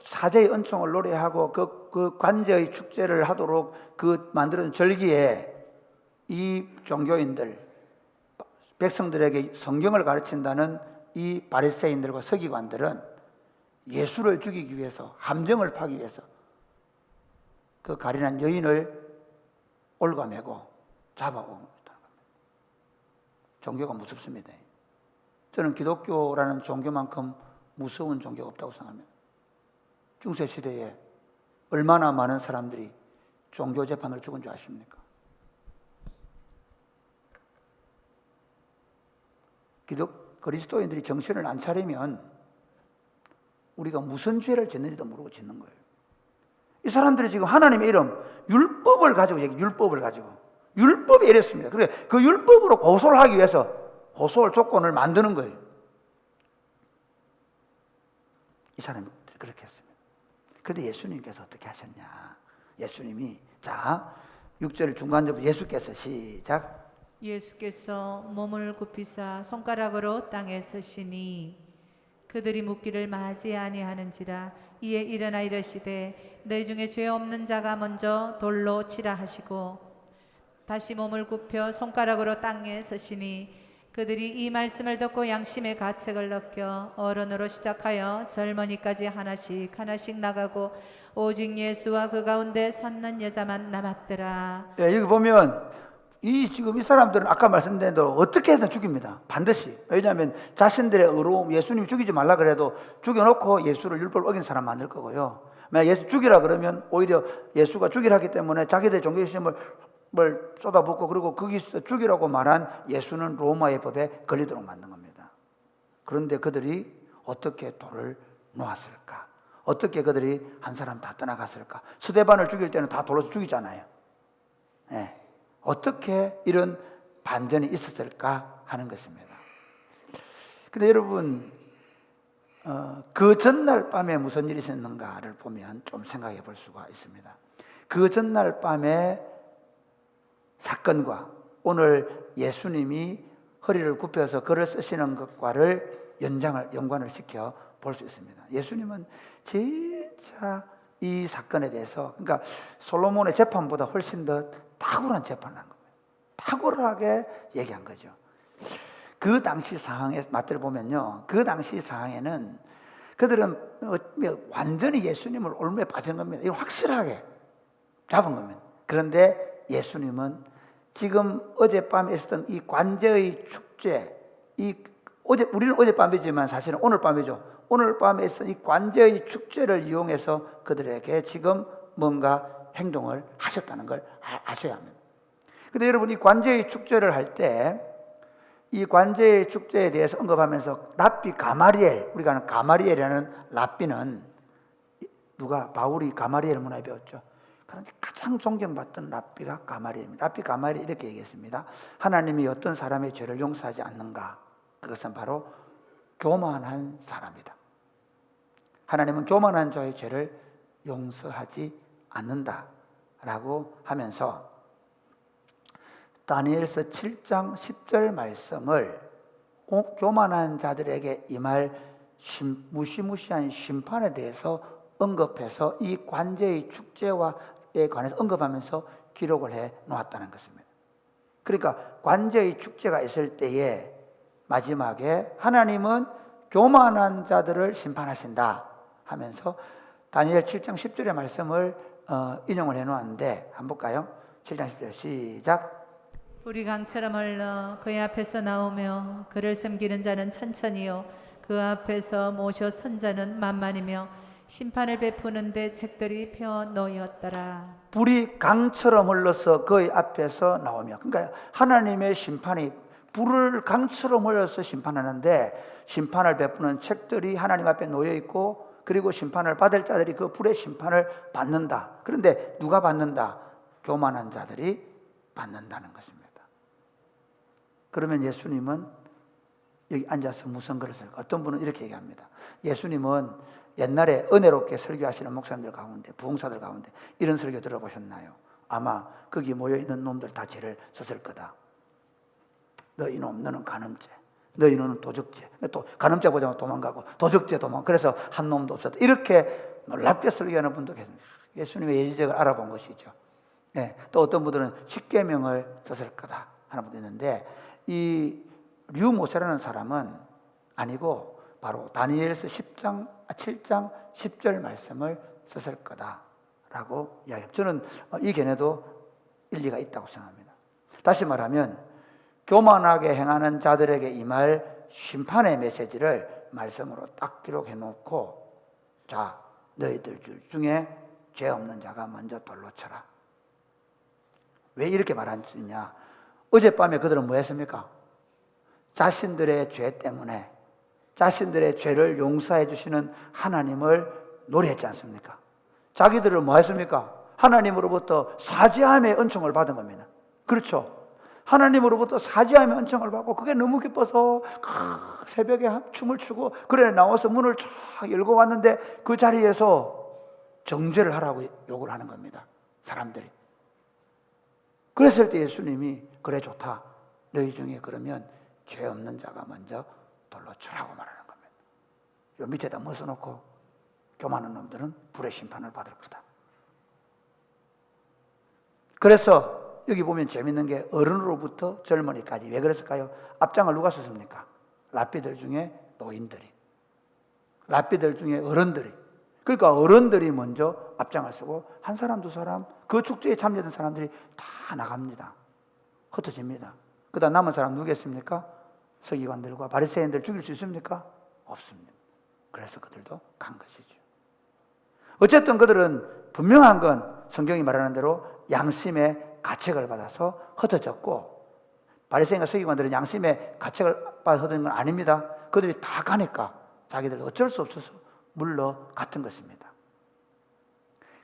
사제의 은총을 노래하고 그 관제의 축제를 하도록 그 만드는 절기에 이 종교인들, 백성들에게 성경을 가르친다는 이 바리새인들과 서기관들은 예수를 죽이기 위해서, 함정을 파기 위해서 그 가련한 여인을 올가매고 잡아오고 있다는 겁니다. 종교가 무섭습니다. 저는 기독교라는 종교만큼 무서운 종교가 없다고 생각합니다. 중세시대에 얼마나 많은 사람들이 종교 재판으로 죽은 줄 아십니까? 그리스도인들이 정신을 안 차리면 우리가 무슨 죄를 짓는지도 모르고 짓는 거예요. 이 사람들이 지금 하나님의 이름, 율법을 가지고 율법이 이랬습니다. 그러니까 그 율법으로 고소를 하기 위해서 고소할 조건을 만드는 거예요. 이 사람이 그렇게 했습니다. 그런데 예수님께서 어떻게 하셨냐? 예수님이 6절 중간부터 예수께서 시작. 예수께서 몸을 굽히사 손가락으로 땅에 서시니 그들이 묻기를 맞이 아니하는지라. 이에 일어나 이르시되 너희 중에 죄 없는 자가 먼저 돌로 치라 하시고 다시 몸을 굽혀 손가락으로 땅에 서시니 그들이 이 말씀을 듣고 양심의 가책을 느껴 어른으로 시작하여 젊은이까지 하나씩 하나씩 나가고 오직 예수와 그 가운데 섰는 여자만 남았더라. 예, 여기 보면 지금 이 사람들은 아까 말씀드린 대로 어떻게 해서 죽입니다. 반드시. 왜냐하면 자신들의 의로움, 예수님 죽이지 말라 그래도 죽여놓고 예수를 율법을 어긴 사람 만들 거고요. 만약 예수 죽이라 그러면 오히려 예수가 죽이라 하기 때문에 자기들의 종교심을 쏟아붓고, 그리고 거기서 죽이라고 말한 예수는 로마의 법에 걸리도록 만든 겁니다. 그런데 그들이 어떻게 돌을 놓았을까? 어떻게 그들이 한 사람 다 떠나갔을까? 스데반을 죽일 때는 다 돌로 죽이잖아요. 네. 어떻게 이런 반전이 있었을까 하는 것입니다. 근데 여러분, 그 전날 밤에 무슨 일이 있었는가를 보면 좀 생각해 볼 수가 있습니다. 그 전날 밤에 사건과 오늘 예수님이 허리를 굽혀서 글을 쓰시는 것과를 연관을 시켜 볼 수 있습니다. 예수님은 진짜 이 사건에 대해서, 그러니까 솔로몬의 재판보다 훨씬 더 탁월한 재판을 한 겁니다. 탁월하게 얘기한 거죠. 그 당시 상황에 맞들 보면요, 그 당시 상황에는 그들은 완전히 예수님을 올무에 빠진 겁니다. 이거 확실하게 잡은 겁니다. 그런데 예수님은 지금 어젯밤에 있었던 이 관제의 축제, 우리는 어젯밤이지만 사실은 오늘 밤이죠. 오늘 밤에 있었던 이 관제의 축제를 이용해서 그들에게 지금 뭔가 행동을 하셨다는 걸 아셔야 합니다. 근데 여러분, 이 관제의 축제를 할 때 이 관제의 축제에 대해서 언급하면서 랍비 가마리엘, 우리가 아는 가마리엘이라는 랍비는 바울이 가마리엘 문화에 배웠죠. 가장 존경받던 랍비가 가마리엘입니다. 랍비 가마리엘이 이렇게 얘기했습니다. 하나님이 어떤 사람의 죄를 용서하지 않는가? 그것은 바로 교만한 사람이다. 하나님은 교만한 자의 죄를 용서하지 않는다라고 하면서 다니엘서 7장 10절 말씀을 교만한 자들에게 임할 무시무시한 심판에 대해서 언급해서 이 관제의 축제에 관해서 언급하면서 기록을 해 놓았다는 것입니다. 그러니까 관제의 축제가 있을 때에 마지막에 하나님은 교만한 자들을 심판하신다 하면서 다니엘 7장 10절의 말씀을 인용을 해 놓았는데 한번 볼까요? 7장 10절 시작. 불이 강처럼 흘러 그의 앞에서 나오며 그를 섬기는 자는 천천히요 그 앞에서 모셔 선 자는 만만이며 심판을 베푸는데 책들이 펴 놓였더라. 불이 강처럼 흘러서 그의 앞에서 나오며, 그러니까 하나님의 심판이 불을 강처럼 흘려서 심판하는데 심판을 베푸는 책들이 하나님 앞에 놓여 있고, 그리고 심판을 받을 자들이 그 불의 심판을 받는다. 그런데 누가 받는다? 교만한 자들이 받는다는 것입니다. 그러면 예수님은 여기 앉아서 무슨 글을 쓸까? 어떤 분은 이렇게 얘기합니다. 예수님은 옛날에 은혜롭게 설교하시는 목사님들 가운데, 부흥사들 가운데 이런 설교 들어보셨나요? 아마 거기 모여있는 놈들 다 죄를 썼을 거다. 너 이놈, 너는 간음죄, 너 이놈은 도적죄, 또 간음죄 보자마자 도망가고 도적죄 도망, 그래서 한 놈도 없었다. 이렇게 놀랍게 설교하는 분도 계십니다. 예수님의 예지적을 알아본 것이죠. 네, 또 어떤 분들은 십계명을 썼을 거다 하는 분도 있는데, 이 류모세라는 사람은 아니고 바로 다니엘서 7장 10절 말씀을 썼을 거다라고 이야기합니다. 저는 이 견해도 일리가 있다고 생각합니다. 다시 말하면 교만하게 행하는 자들에게 임할 심판의 메시지를 말씀으로 딱 기록해 놓고, 자, 너희들 중에 죄 없는 자가 먼저 돌로 쳐라. 왜 이렇게 말하느냐? 어젯밤에 그들은 뭐 했습니까? 자신들의 죄 때문에 자신들의 죄를 용서해 주시는 하나님을 노래했지 않습니까? 자기들은 뭐 했습니까? 하나님으로부터 사죄함의 은총을 받은 겁니다. 그렇죠? 하나님으로부터 사죄함의 은총을 받고 그게 너무 기뻐서 새벽에 춤을 추고 그래 나와서 문을 쫙 열고 왔는데 그 자리에서 정죄를 하라고 욕을 하는 겁니다. 사람들이. 그랬을 때 예수님이 그래 좋다. 너희 중에 그러면 죄 없는 자가 먼저 돌로 쳐라고 말하는 겁니다. 요 밑에다 뭐 써놓고 교만한 놈들은 불의 심판을 받을 거다. 그래서 여기 보면 재밌는 게 어른으로부터 젊은이까지 왜 그랬을까요? 앞장을 누가 섰습니까? 랍비들 중에 노인들이, 랍비들 중에 어른들이. 그러니까 어른들이 먼저 앞장을 서고 한 사람 두 사람 그 축제에 참여했던 사람들이 다 나갑니다. 흩어집니다. 그다음 남은 사람 누구겠습니까? 서기관들과 바리새인들 죽일 수 있습니까? 없습니다. 그래서 그들도 간 것이죠. 어쨌든 그들은 분명한 건 성경이 말하는 대로 양심의 가책을 받아서 흩어졌고, 바리새인과 서기관들은 양심의 가책을 받아 흩어진 건 아닙니다. 그들이 다 가니까 자기들 어쩔 수 없어서 물러갔던 것입니다.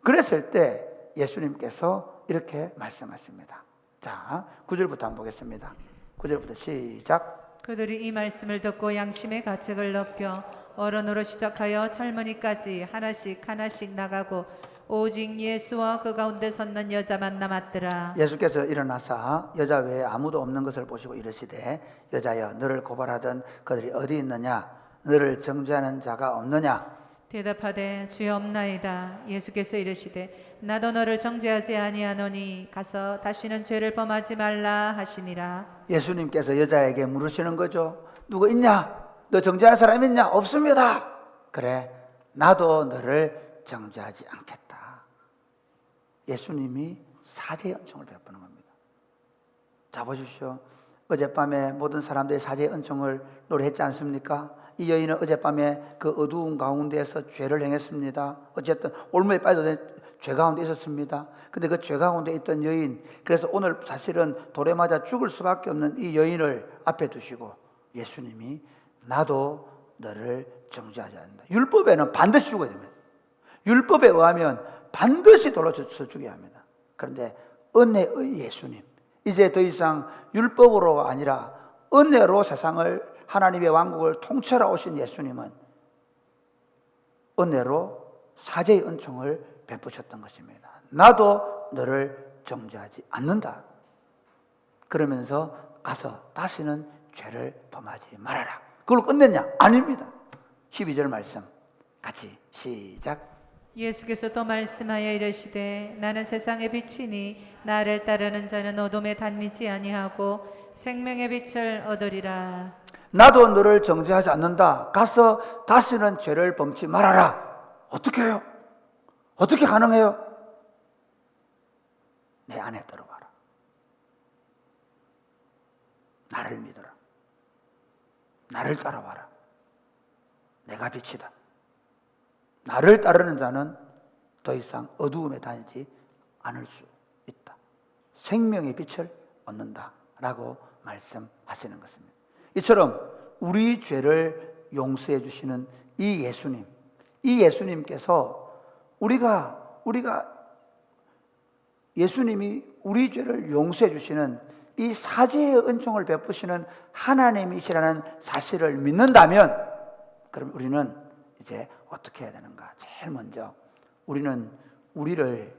그랬을 때 예수님께서 이렇게 말씀하십니다. 자, 9절부터 한번 보겠습니다. 9절부터 시작. 그들이 이 말씀을 듣고 양심의 가책을 느껴 어른으로 시작하여 젊은이까지 하나씩 하나씩 나가고 오직 예수와 그 가운데 섰는 여자만 남았더라. 예수께서 일어나사 여자 외에 아무도 없는 것을 보시고 이르시되 여자여 너를 고발하던 그들이 어디 있느냐? 너를 정죄하는 자가 없느냐? 대답하되 주여 없나이다. 예수께서 이르시되 나도 너를 정죄하지 아니하노니 가서 다시는 죄를 범하지 말라 하시니라. 예수님께서 여자에게 물으시는 거죠. 누구 있냐? 너 정죄할 사람 있냐? 없습니다. 그래, 나도 너를 정죄하지 않겠다. 예수님이 사죄의 은총을 베푸는 겁니다. 자, 보십시오. 어젯밤에 모든 사람들이 사죄의 은총을 노래했지 않습니까? 이 여인은 어젯밤에 그 어두운 가운데에서 죄를 행했습니다. 어쨌든 올무에 빠져든 죄 가운데 있었습니다. 근데 그 죄 가운데 있던 여인, 그래서 오늘 사실은 돌에 맞아 죽을 수밖에 없는 이 여인을 앞에 두시고 예수님이 나도 너를 정죄하지 않는다. 율법에는 반드시 죽어야 됩니다. 율법에 의하면 반드시 돌로 쳐서 죽여야 합니다. 그런데 은혜의 예수님, 이제 더 이상 율법으로가 아니라 은혜로 세상을, 하나님의 왕국을 통치하러 오신 예수님은 은혜로 사죄의 은총을 베푸셨던 것입니다. 나도 너를 정죄하지 않는다. 그러면서 가서 다시는 죄를 범하지 말아라. 그걸 끝냈냐? 아닙니다. 12절 말씀 같이 시작. 예수께서 또 말씀하여 이르시되 나는 세상의 빛이니 나를 따르는 자는 어둠에 다니지 아니하고 생명의 빛을 얻으리라. 나도 너를 정죄하지 않는다. 가서 다시는 죄를 범치 말아라. 어떻게 해요? 어떻게 가능해요? 내 안에 들어가라. 나를 믿어라. 나를 따라와라. 내가 빛이다. 나를 따르는 자는 더 이상 어두움에 다니지 않을 수 있다. 생명의 빛을 얻는다 라고 말씀하시는 것입니다. 이처럼 우리 죄를 용서해 주시는 이 예수님, 이 예수님께서 우리가 예수님이 우리 죄를 용서해 주시는 이 사죄의 은총을 베푸시는 하나님이시라는 사실을 믿는다면, 그럼 우리는 이제 어떻게 해야 되는가? 제일 먼저 우리는 우리를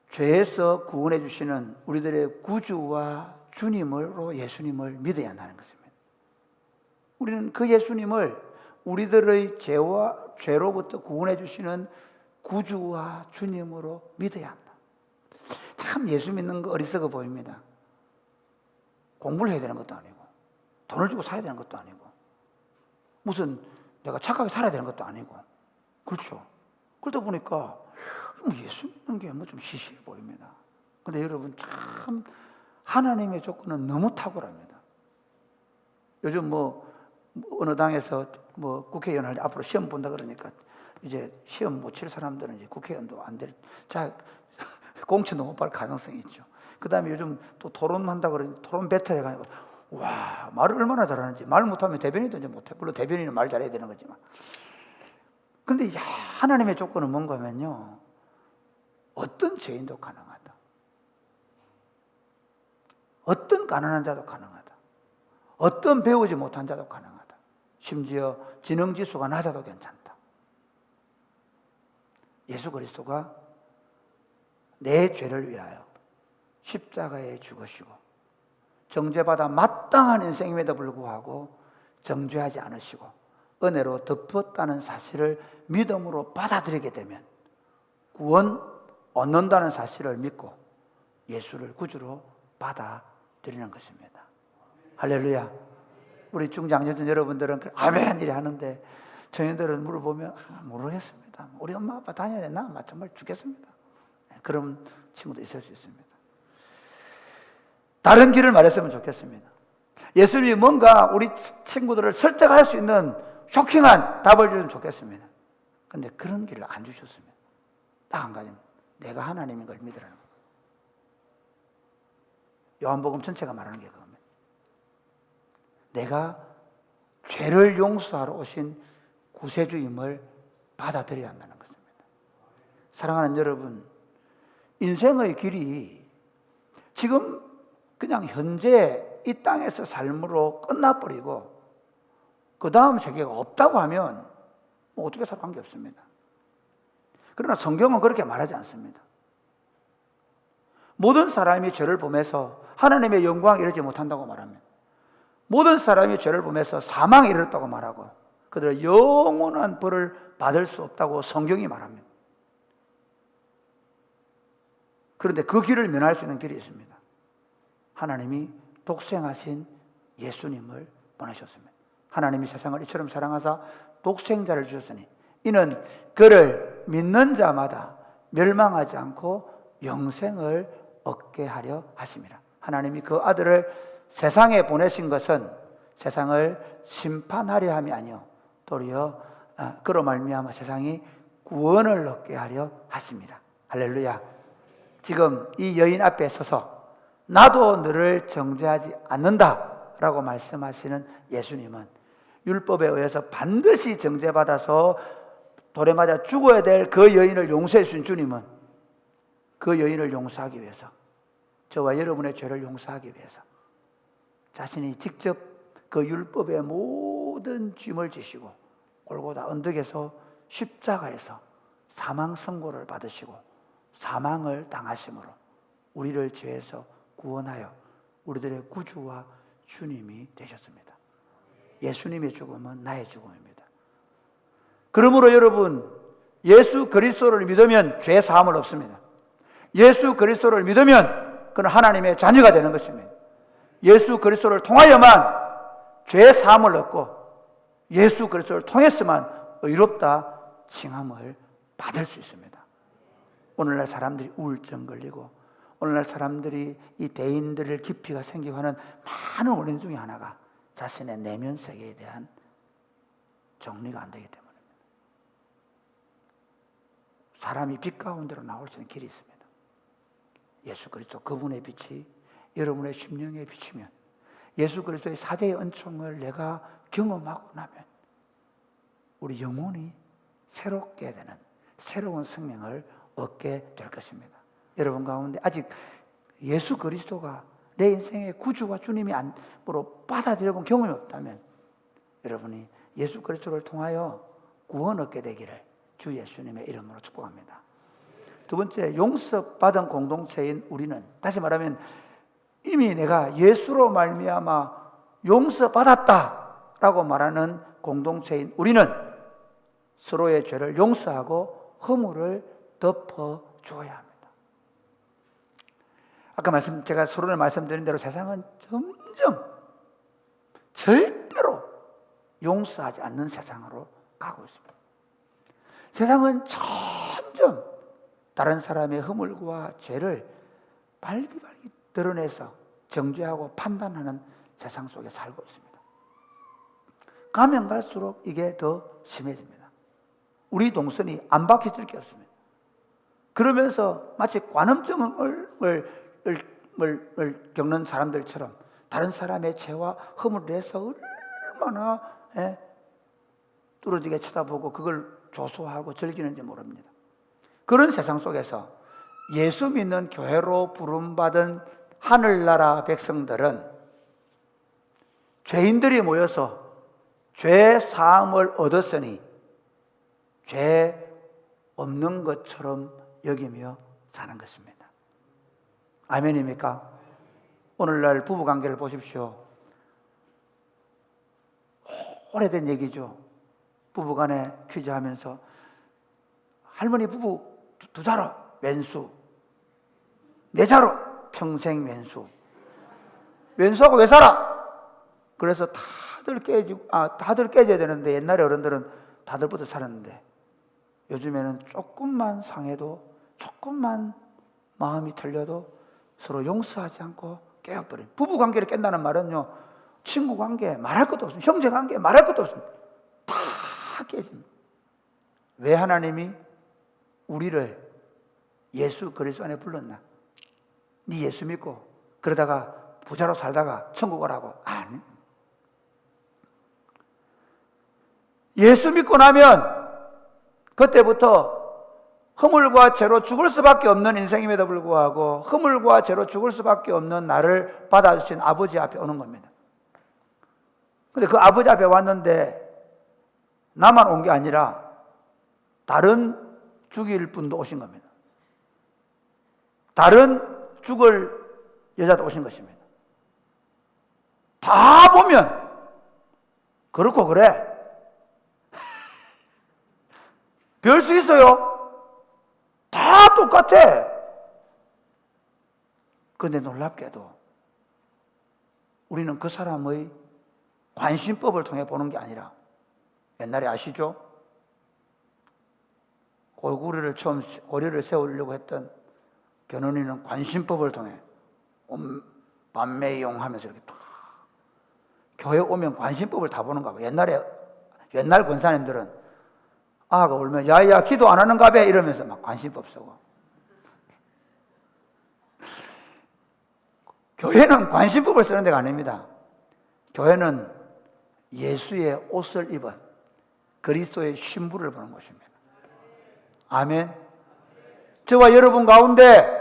죄에서 구원해 주시는 우리들의 구주와 주님으로 예수님을 믿어야 한다는 것입니다. 우리는 그 예수님을 우리들의 죄로부터 구원해 주시는 구주와 주님으로 믿어야 한다. 참 예수 믿는 거 어리석어 보입니다. 공부를 해야 되는 것도 아니고 돈을 주고 사야 되는 것도 아니고 무슨 내가 착하게 살아야 되는 것도 아니고, 그렇죠? 그러다 보니까 예수 믿는 게 뭐 좀 시시해 보입니다. 근데 여러분 참 하나님의 조건은 너무 탁월합니다. 요즘 뭐 어느 당에서 뭐 국회의원 할 때 앞으로 시험 본다 그러니까 이제 시험 못 칠 사람들은 이제 국회의원도 안 될, 자, 공천도 못 받을 가능성이 있죠. 그 다음에 요즘 또 토론한다 그러니 토론 배틀 해가지고, 와, 말을 얼마나 잘하는지. 말 못하면 대변인도 이제 못해. 물론 대변인은 말 잘해야 되는 거지만. 근데 하나님의 조건은 뭔가 하면요, 어떤 죄인도 가능하다. 어떤 가난한 자도 가능하다. 어떤 배우지 못한 자도 가능하다. 심지어 지능지수가 낮아도 괜찮다. 예수 그리스도가 내 죄를 위하여 십자가에 죽으시고 정죄받아 마땅한 인생임에도 불구하고 정죄하지 않으시고 은혜로 덮었다는 사실을 믿음으로 받아들이게 되면 구원 얻는다는 사실을 믿고 예수를 구주로 받아들이는 것입니다. 할렐루야. 우리 중장년층 여러분들은 아멘 이래 하는데 청년들은 물어보면 모르겠습니다. 우리 엄마 아빠 다녀야 되나? 정말 죽겠습니다. 그런 친구도 있을 수 있습니다. 다른 길을 말했으면 좋겠습니다. 예수님이 뭔가 우리 친구들을 설득할 수 있는 쇼킹한 답을 주면 좋겠습니다. 근데 그런 길을 안 주셨습니다. 딱 한 가지입니다. 내가 하나님인 걸 믿으라는 거예요. 요한복음 전체가 말하는 게 그겁니다. 내가 죄를 용서하러 오신 구세주임을 받아들여야 한다는 것입니다. 사랑하는 여러분, 인생의 길이 지금 그냥 현재 이 땅에서 삶으로 끝나버리고 그 다음 세계가 없다고 하면 뭐 어떻게 살 관계 없습니다. 그러나 성경은 그렇게 말하지 않습니다. 모든 사람이 죄를 범해서 하나님의 영광에 이르지 못한다고 말합니다. 모든 사람이 죄를 범해서 사망에 이르렀다고 말하고 그들은 영원한 벌을 받을 수 없다고 성경이 말합니다. 그런데 그 길을 면할 수 있는 길이 있습니다. 하나님이 독생하신 예수님을 보내셨습니다. 하나님이 세상을 이처럼 사랑하사 독생자를 주셨으니 이는 그를 믿는 자마다 멸망하지 않고 영생을 얻게 하려 하심이라. 하나님이 그 아들을 세상에 보내신 것은 세상을 심판하려 함이 아니요 도리어 그로 말미암아 세상이 구원을 얻게 하려 하심이라. 할렐루야. 지금 이 여인 앞에 서서 나도 너를 정죄하지 않는다라고 말씀하시는 예수님은 율법에 의해서 반드시 정죄받아서 돌에 맞아 죽어야 될 그 여인을 용서해 주신 주님은 그 여인을 용서하기 위해서, 저와 여러분의 죄를 용서하기 위해서 자신이 직접 그 율법의 모든 짐을 지시고 골고다 언덕에서 십자가에서 사망 선고를 받으시고 사망을 당하심으로 우리를 죄에서 구원하여 우리들의 구주와 주님이 되셨습니다. 예수님의 죽음은 나의 죽음입니다. 그러므로 여러분, 예수 그리스도를 믿으면 죄 사함을 얻습니다. 예수 그리스도를 믿으면 그는 하나님의 자녀가 되는 것입니다. 예수 그리스도를 통하여만 죄 사함을 얻고 예수 그리스도를 통해서만 의롭다 칭함을 받을 수 있습니다. 오늘날 사람들이 우울증 걸리고 오늘날 사람들이 이 대인들을 깊이가 생기고 하는 많은 원인 중에 하나가 자신의 내면 세계에 대한 정리가 안 되기 때문입니다. 사람이 빛 가운데로 나올 수 있는 길이 있습니다. 예수 그리스도 그분의 빛이 여러분의 심령에 비치면 예수 그리스도의 사제의 은총을 내가 경험하고 나면 우리 영혼이 새롭게 되는 새로운 생명을 얻게 될 것입니다. 여러분 가운데 아직 예수 그리스도가 내 인생의 구주와 주님이 안으로 받아들여본 경험이 없다면 여러분이 예수 그리스도를 통하여 구원 얻게 되기를 주 예수님의 이름으로 축복합니다. 두 번째, 용서받은 공동체인 우리는, 다시 말하면 이미 내가 예수로 말미암아 용서받았다라고 말하는 공동체인 우리는 서로의 죄를 용서하고 허물을 덮어주어야 합니다. 아까 제가 서론에 말씀드린 대로 세상은 점점 절대로 용서하지 않는 세상으로 가고 있습니다. 세상은 점점 다른 사람의 허물과 죄를 발비발비 드러내서 정죄하고 판단하는 세상 속에 살고 있습니다. 가면 갈수록 이게 더 심해집니다. 우리 동선이 안 바뀌질 게 없습니다. 그러면서 마치 관음증을 겪는 사람들처럼 다른 사람의 죄와 허물을 해서 얼마나 뚫어지게 쳐다보고 그걸 조소하고 즐기는지 모릅니다. 그런 세상 속에서 예수 믿는 교회로 부름받은 하늘나라 백성들은 죄인들이 모여서 죄 사함을 얻었으니 죄 없는 것처럼 여기며 사는 것입니다. 아멘입니까? 오늘날 부부관계를 보십시오. 오래된 얘기죠. 부부간에 퀴즈하면서 할머니 부부 두 자로 왼수, 네 자로 평생 왼수. 왼수하고 왜 살아? 그래서 다들 깨져야 되는데 옛날에 어른들은 다들부터 살았는데 요즘에는 조금만 상해도 조금만 마음이 틀려도 서로 용서하지 않고 깨어버린 부부관계를 깬다는 말은요, 친구관계 말할 것도 없습니다. 형제관계 말할 것도 없습니다. 다 깨집니다. 왜 하나님이 우리를 예수 그리스도 안에 불렀나? 네 예수 믿고 그러다가 부자로 살다가 천국 오라고? 아니. 예수 믿고 나면 그때부터 허물과 죄로 죽을 수밖에 없는 인생임에도 불구하고 허물과 죄로 죽을 수밖에 없는 나를 받아주신 아버지 앞에 오는 겁니다. 근데 그 아버지 앞에 왔는데 나만 온 게 아니라 다른 죽일 분도 오신 겁니다. 다른 죽을 여자도 오신 것입니다. 다 보면 그렇고 그래. 별 수 있어요. 다 똑같아. 그런데 놀랍게도 우리는 그 사람의 관심법을 통해 보는 게 아니라 옛날에 아시죠? 고리를 세우려고 했던 견훤이는 관심법을 통해 반매용 하면서 이렇게 딱 교회 오면 관심법을 다 보는가 봐. 옛날 권사님들은 아가 울면 야야 기도 안 하는가 봐 이러면서 막 관심법 쓰고. 교회는 관심법을 쓰는 데가 아닙니다. 교회는 예수의 옷을 입은 그리스도의 신부를 보는 것입니다. 아멘. 저와 여러분 가운데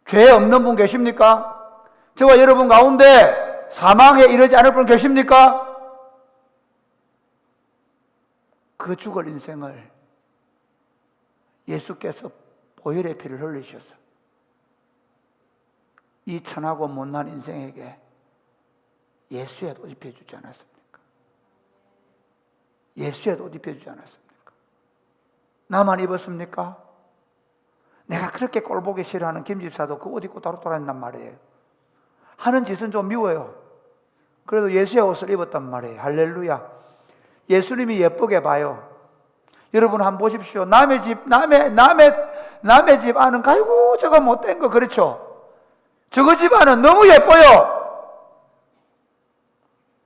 죄 없는 분 계십니까? 저와 여러분 가운데 사망에 이르지 않을 분 계십니까? 그 죽을 인생을 예수께서 보혈의 피를 흘리셔서 이 천하고 못난 인생에게 예수의 옷 입혀주지 않았습니까? 예수의 옷 입혀주지 않았습니까? 나만 입었습니까? 내가 그렇게 꼴보기 싫어하는 김집사도 그 옷 입고 돌아다닌단 말이에요. 하는 짓은 좀 미워요. 그래도 예수의 옷을 입었단 말이에요. 할렐루야. 예수님이 예쁘게 봐요. 여러분 한번 보십시오. 남의 집 안은 아이고 저거 못된 거 그렇죠? 저거 집 안은 너무 예뻐요.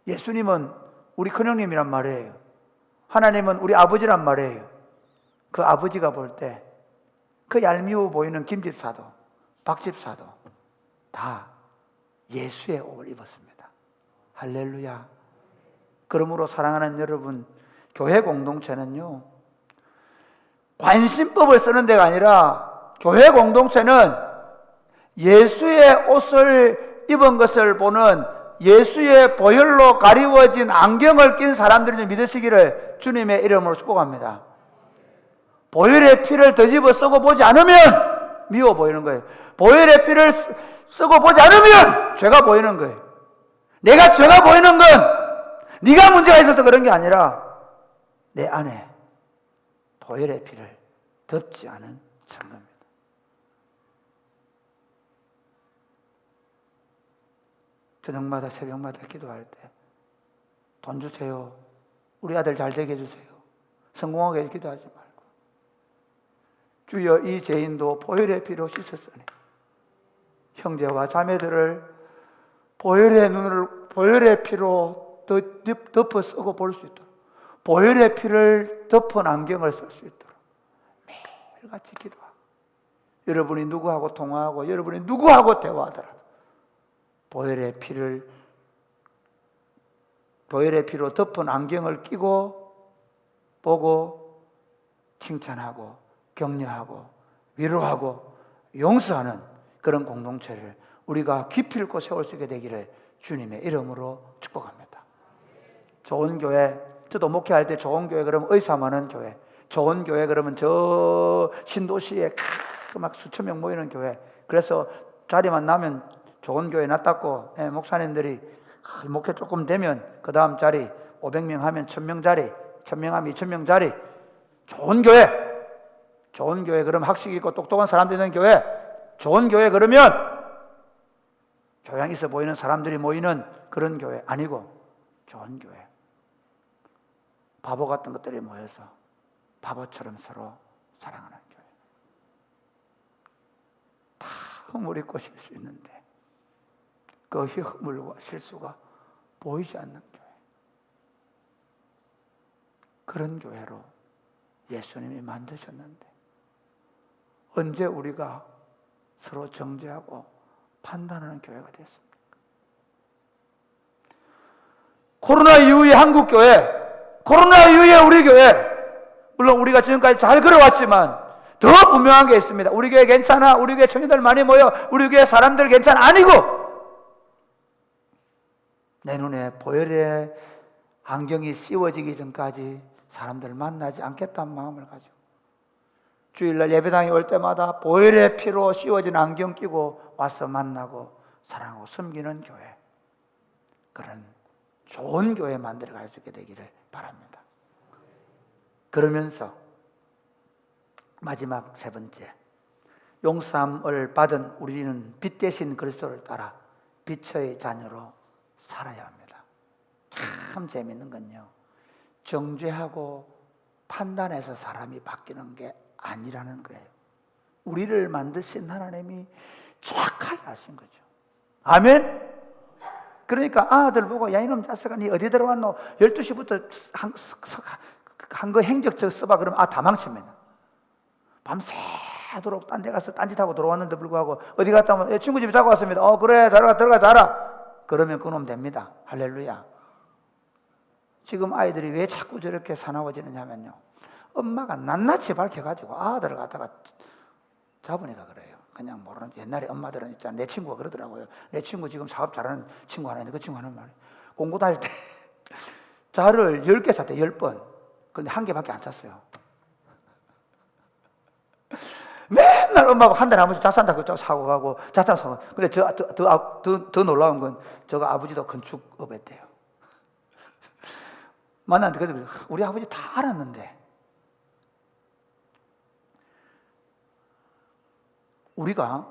예수님은 우리 큰형님이란 말이에요. 하나님은 우리 아버지란 말이에요. 그 아버지가 볼 때 그 얄미워 보이는 김집사도 박집사도 다 예수의 옷을 입었습니다. 할렐루야. 그러므로 사랑하는 여러분, 교회 공동체는요, 관심법을 쓰는 데가 아니라 교회 공동체는 예수의 옷을 입은 것을 보는 예수의 보혈로 가리워진 안경을 낀 사람들을 믿으시기를 주님의 이름으로 축복합니다. 보혈의 피를 더집어 쓰고 보지 않으면 미워 보이는 거예요. 보혈의 피를 쓰고 보지 않으면 죄가 보이는 거예요. 내가 죄가 보이는 건 네가 문제가 있어서 그런 게 아니라 내 안에 보혈의 피를 덮지 않은 증거입니다. 저녁마다 새벽마다 기도할 때 돈 주세요. 우리 아들 잘 되게 해주세요. 성공하게 기도하지 말고 주여 이 죄인도 보혈의 피로 씻었으니 형제와 자매들을 보혈의 피로 덮어 쓰고 볼 수 있도록 보혈의 피를 덮은 안경을 쓸 수 있도록 매일같이 기도하고, 여러분이 누구하고 통화하고 여러분이 누구하고 대화하더라도 보혈의 피로 덮은 안경을 끼고 보고 칭찬하고 격려하고 위로하고 용서하는 그런 공동체를 우리가 깊이 있고 세울 수 있게 되기를 주님의 이름으로 축복합니다. 좋은 교회, 저도 목회할 때 좋은 교회 그러면 의사 많은 교회, 좋은 교회 그러면 저 신도시에 막 수천 명 모이는 교회, 그래서 자리만 나면 좋은 교회 놔뒀고, 목사님들이 목회 조금 되면 그 다음 자리 500명 하면 1000명 자리, 1000명 하면 2000명 자리. 좋은 교회, 좋은 교회 그러면 학식 있고 똑똑한 사람들 있는 교회, 좋은 교회 그러면 교양 있어 보이는 사람들이 모이는 그런 교회 아니고, 좋은 교회, 바보 같은 것들이 모여서 바보처럼 서로 사랑하는 교회. 다 허물 있고 실수 있는데 그 허물과 실수가 보이지 않는 교회, 그런 교회로 예수님이 만드셨는데 언제 우리가 서로 정죄하고 판단하는 교회가 됐습니까? 코로나 이후에 한국 교회, 코로나 이후에 우리 교회, 물론 우리가 지금까지 잘 걸어왔지만 더 분명한 게 있습니다. 우리 교회 괜찮아, 우리 교회 청년들 많이 모여, 우리 교회 사람들 괜찮아, 아니고 내 눈에 보혈의 안경이 씌워지기 전까지 사람들 만나지 않겠다는 마음을 가지고 주일날 예배당에 올 때마다 보혈의 피로 씌워진 안경 끼고 와서 만나고 사랑하고 섬기는 교회, 그런 좋은 교회 만들어 갈 수 있게 되기를 바랍니다. 그러면서 마지막 세 번째, 용서함을 받은 우리는 빛 대신 그리스도를 따라 빛의 자녀로 살아야 합니다. 참 재밌는 건요, 정죄하고 판단해서 사람이 바뀌는 게 아니라는 거예요. 우리를 만드신 하나님이 정확하게 아신 거죠. 아멘? 그러니까 아들 보고, 야 이놈 자식아 니 어디 들어왔노? 12시부터 한 거 행적 써봐. 그러면 다 망칩니다. 밤새도록 딴 데 가서 딴짓하고 들어왔는데 불구하고 어디 갔다 오면 친구 집에 자고 왔습니다. 그래 들어가 자라. 그러면 그놈 됩니다. 할렐루야. 지금 아이들이 왜 자꾸 저렇게 사나워지느냐면요, 엄마가 낱낱이 밝혀가지고 아들을 갖다가 잡으니까 그래요. 그냥 모르는, 옛날에 엄마들은 있잖아, 내 친구가 그러더라고요. 내 친구 지금 사업 잘하는 친구 하나 있는데 그 친구 하는 말이, 공부 다닐 때 자를 10개 샀대, 10번. 근데 한 개밖에 안 샀어요. 맨날 엄마가 한 달에 한 번씩 자 산다고 사고 가고, 자산 사고. 근데 더 놀라운 건 저가 아버지도 건축업 했대요. 만났는데 그래도 우리 아버지 다 알았는데, 우리가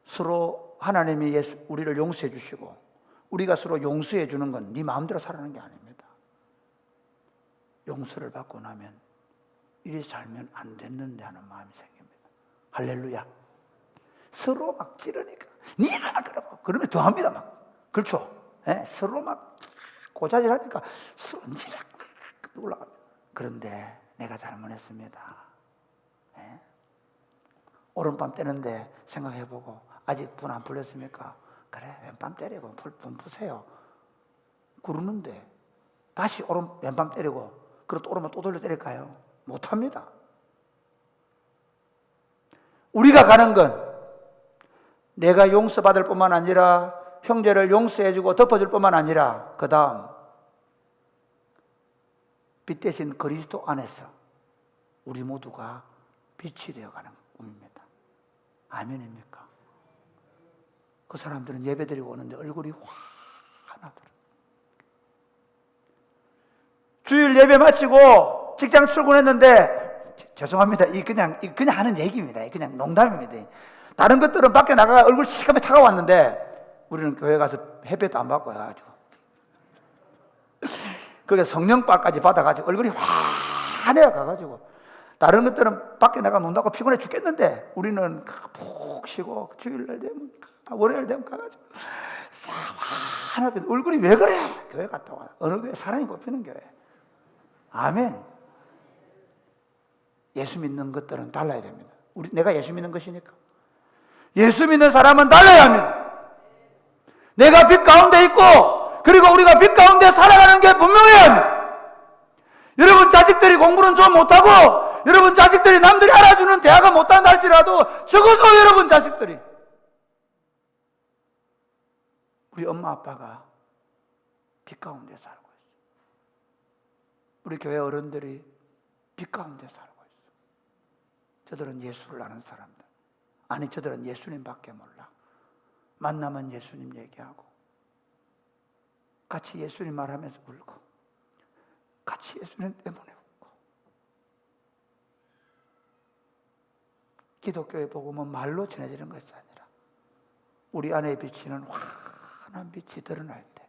서로 하나님이 우리를 용서해 주시고 우리가 서로 용서해 주는 건 네 마음대로 살아가는 게 아닙니다. 용서를 받고 나면 이리 살면 안 됐는데 하는 마음이 생깁니다. 할렐루야. 서로 막 찌르니까 니라 그러고 그러면 더 합니다. 막 그렇죠? 네? 서로 막 고자질하니까 서로 니라 올라갑니다. 그런데 내가 잘못했습니다. 네? 오른밤 때는데 생각해보고, 아직 분 안 풀렸습니까? 그래, 왼밤 때리고 분 푸세요. 그러는데 다시 왼밤 때리고, 그리고 또 오른밤 또 돌려 때릴까요? 못합니다. 우리가 가는 건 내가 용서받을 뿐만 아니라 형제를 용서해주고 덮어줄 뿐만 아니라 그 다음 빛 대신 그리스도 안에서 우리 모두가 빛이 되어가는 꿈입니다. 아멘입니까? 그 사람들은 예배드리고 오는데 얼굴이 환하더라. 주일 예배 마치고 직장 출근했는데, 죄송합니다, 이 그냥 하는 얘기입니다. 그냥 농담입니다. 다른 것들은 밖에 나가 얼굴 시커멓게 타가왔는데 우리는 교회 가서 햇볕도 안 받고 해가지고 그게 성령빨까지 받아가지고 얼굴이 환해가 가가지고, 다른 것들은 밖에 나가 논다고 피곤해 죽겠는데 우리는 푹 쉬고 주일날 되면 월요일 되면 가가지고 환하게 얼굴이 왜 그래? 교회 갔다 와. 어느 교회? 사랑이 꼽히는 교회. 아멘. 예수 믿는 것들은 달라야 됩니다. 내가 예수 믿는 것이니까. 예수 믿는 사람은 달라야 합니다. 내가 빛 가운데 있고, 그리고 우리가 빛 가운데 살아가는 게 분명해야 합니다. 여러분 자식들이 공부는 좀 못하고, 여러분 자식들이 남들이 알아주는 대학을 못한다 할지라도 적어도 여러분 자식들이 우리 엄마 아빠가 빛 가운데 살고 있어요. 우리 교회 어른들이 빛 가운데 살고 있어요. 저들은 예수를 아는 사람들. 아니, 저들은 예수님밖에 몰라. 만나면 예수님 얘기하고, 같이 예수님 말하면서 울고, 같이 예수님 때문에 웃고. 기독교의 복음은 말로 전해지는 것이 아니라 우리 안에 비치는 환한 빛이 드러날 때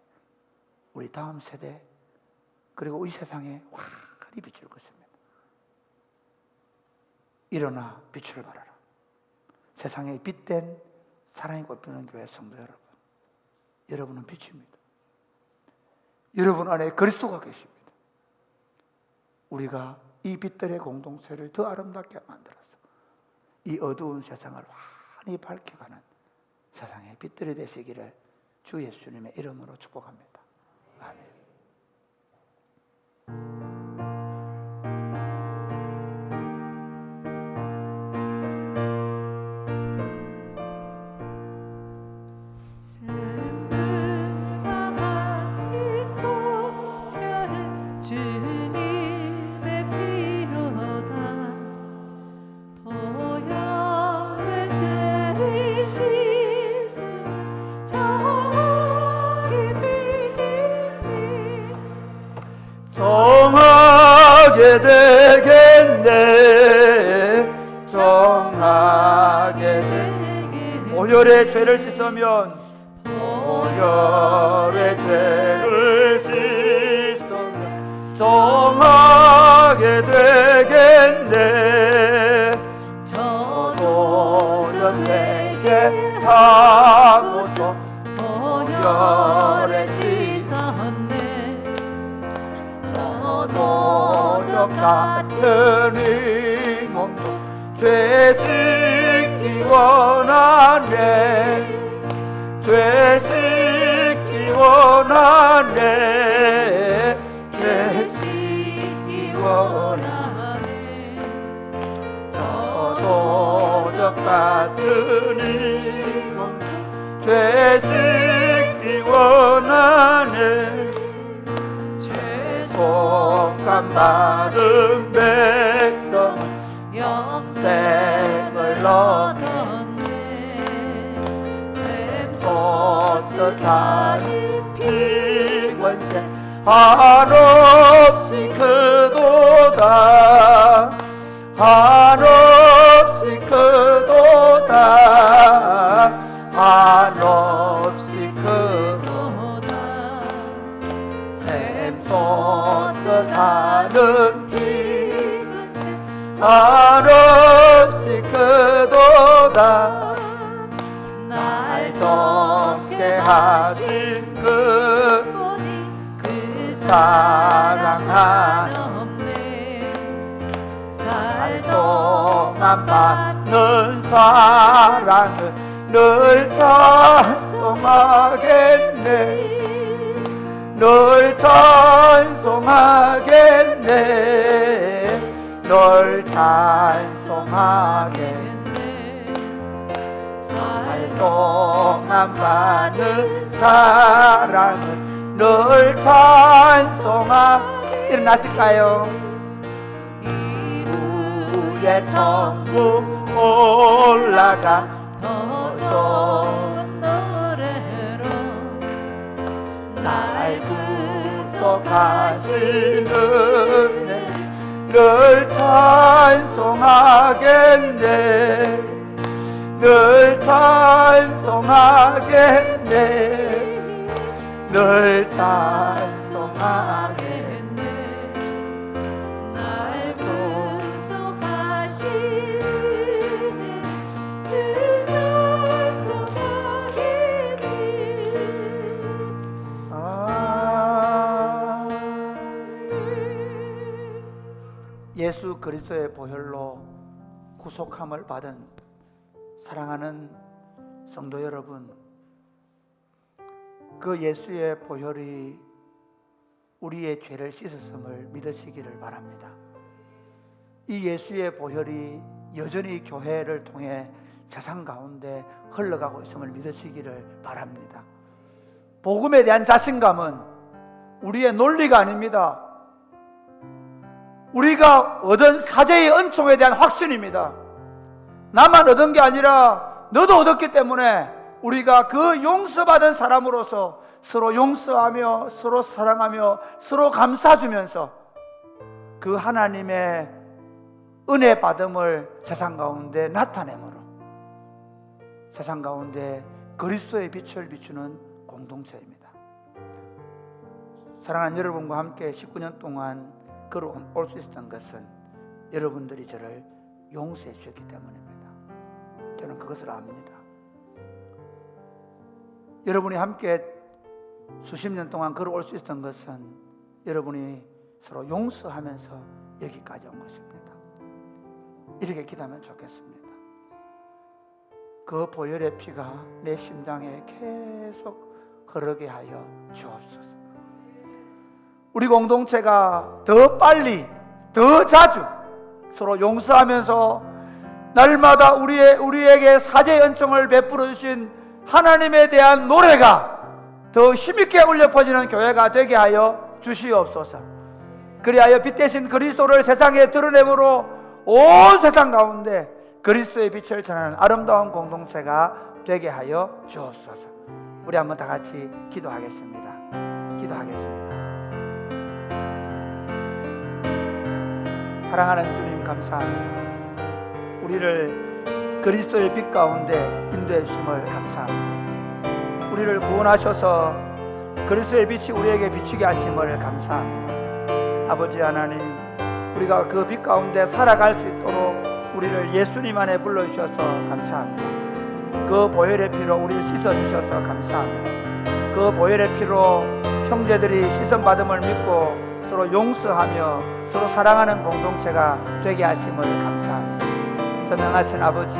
우리 다음 세대, 그리고 이 세상에 환히 비칠 것입니다. 일어나 빛을 발하라. 세상에 빛된 사랑이 꽃피는 교회 성도 여러분, 여러분은 빛입니다. 여러분 안에 그리스도가 계십니다. 우리가 이 빛들의 공동체를 더 아름답게 만들어서 이 어두운 세상을 환히 밝혀가는 세상의 빛들이 되시기를 주 예수님의 이름으로 축복합니다. 아멘. 정하게 되겠네. 정하게 되겠네. 오열의 죄를 씻으면, 오열의 죄를 씻으면 정하게 되겠네. 저도 좀 내게 하고서 오열의 씻었네. 저도 저 같은 이 몸도 죄 씻기 원하네. 죄 씻기 원하네. 죄 씻기 원하네. 저도 저 같은 이 몸도 죄 씻기 원하네. 속감 받은 백성 영생을 얻었네. 샘솟듯 하는 피권세 한없이 크도다. 한없이 크도다. 한없이 크도다. 샘솟듯 하는 피권세 한없이 크도다. 날 젊게 하신 그분이 그 사랑 한없네. 살 동안 받는 사랑을 늘 찬송하겠네. 늘 찬송하겠네. 널 찬송하겠네. 살 동안 받는 사랑을 늘 일어나실까요? 이후에 천국 올라가 더 좋은 노래로 날 구속하시는 늘 찬송하겠네. 늘 찬송하겠네. 늘 찬송하겠네. 날 구속하시네. 늘 찬송하겠네. 그리스도의 보혈로 구속함을 받은 사랑하는 성도 여러분, 그 예수의 보혈이 우리의 죄를 씻었음을 믿으시기를 바랍니다. 이 예수의 보혈이 여전히 교회를 통해 세상 가운데 흘러가고 있음을 믿으시기를 바랍니다. 복음에 대한 자신감은 우리의 논리가 아닙니다. 우리가 얻은 사제의 은총에 대한 확신입니다. 나만 얻은 게 아니라 너도 얻었기 때문에 우리가 그 용서받은 사람으로서 서로 용서하며 서로 사랑하며 서로 감싸주면서 그 하나님의 은혜 받음을 세상 가운데 나타내므로 세상 가운데 그리스도의 빛을 비추는 공동체입니다. 사랑하는 여러분과 함께 19년 동안 걸어올 수 있었던 것은 여러분들이 저를 용서해 주셨기 때문입니다. 저는 그것을 압니다. 여러분이 함께 수십 년 동안 걸어올 수 있었던 것은 여러분이 서로 용서하면서 여기까지 온 것입니다. 이렇게 기도하면 좋겠습니다. 그 보혈의 피가 내 심장에 계속 흐르게 하여 주옵소서. 우리 공동체가 더 빨리, 더 자주 서로 용서하면서 날마다 우리에게 사죄의 은총을 베풀어 주신 하나님에 대한 노래가 더 힘있게 울려 퍼지는 교회가 되게 하여 주시옵소서. 그리하여 빛 대신 그리스도를 세상에 드러내므로 온 세상 가운데 그리스도의 빛을 전하는 아름다운 공동체가 되게 하여 주옵소서. 우리 한번 다 같이 기도하겠습니다. 기도하겠습니다. 사랑하는 주님, 감사합니다. 우리를 그리스도의 빛 가운데 인도해 주심을 감사합니다. 우리를 구원하셔서 그리스도의 빛이 우리에게 비추게 하심을 감사합니다. 아버지 하나님, 우리가 그 빛 가운데 살아갈 수 있도록 우리를 예수님 안에 불러주셔서 감사합니다. 그 보혈의 피로 우리를 씻어주셔서 감사합니다. 그 보혈의 피로 형제들이 씻음받음을 믿고 서로 용서하며 서로 사랑하는 공동체가 되게 하심을 감사합니다. 전능하신 아버지,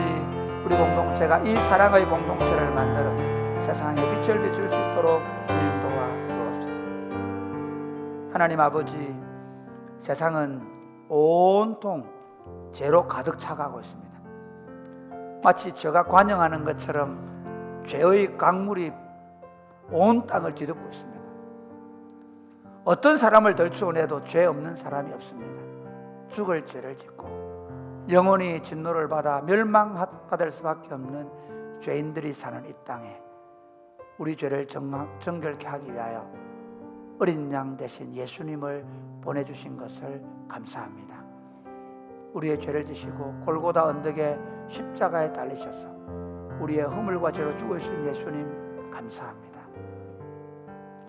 우리 공동체가 이 사랑의 공동체를 만들어 세상에 빛을 비출 수 있도록 주님 도와주옵소서. 하나님 아버지, 세상은 온통 죄로 가득 차가고 있습니다. 마치 죄가 관영하는 것처럼 죄의 강물이 온 땅을 뒤덮고 있습니다. 어떤 사람을 덜추어내도 죄 없는 사람이 없습니다. 죽을 죄를 짓고 영원히 진노를 받아 멸망받을 수밖에 없는 죄인들이 사는 이 땅에 우리 죄를 정결케 하기 위하여 어린 양 대신 예수님을 보내주신 것을 감사합니다. 우리의 죄를 지시고 골고다 언덕에 십자가에 달리셔서 우리의 허물과 죄로 죽으신 예수님 감사합니다.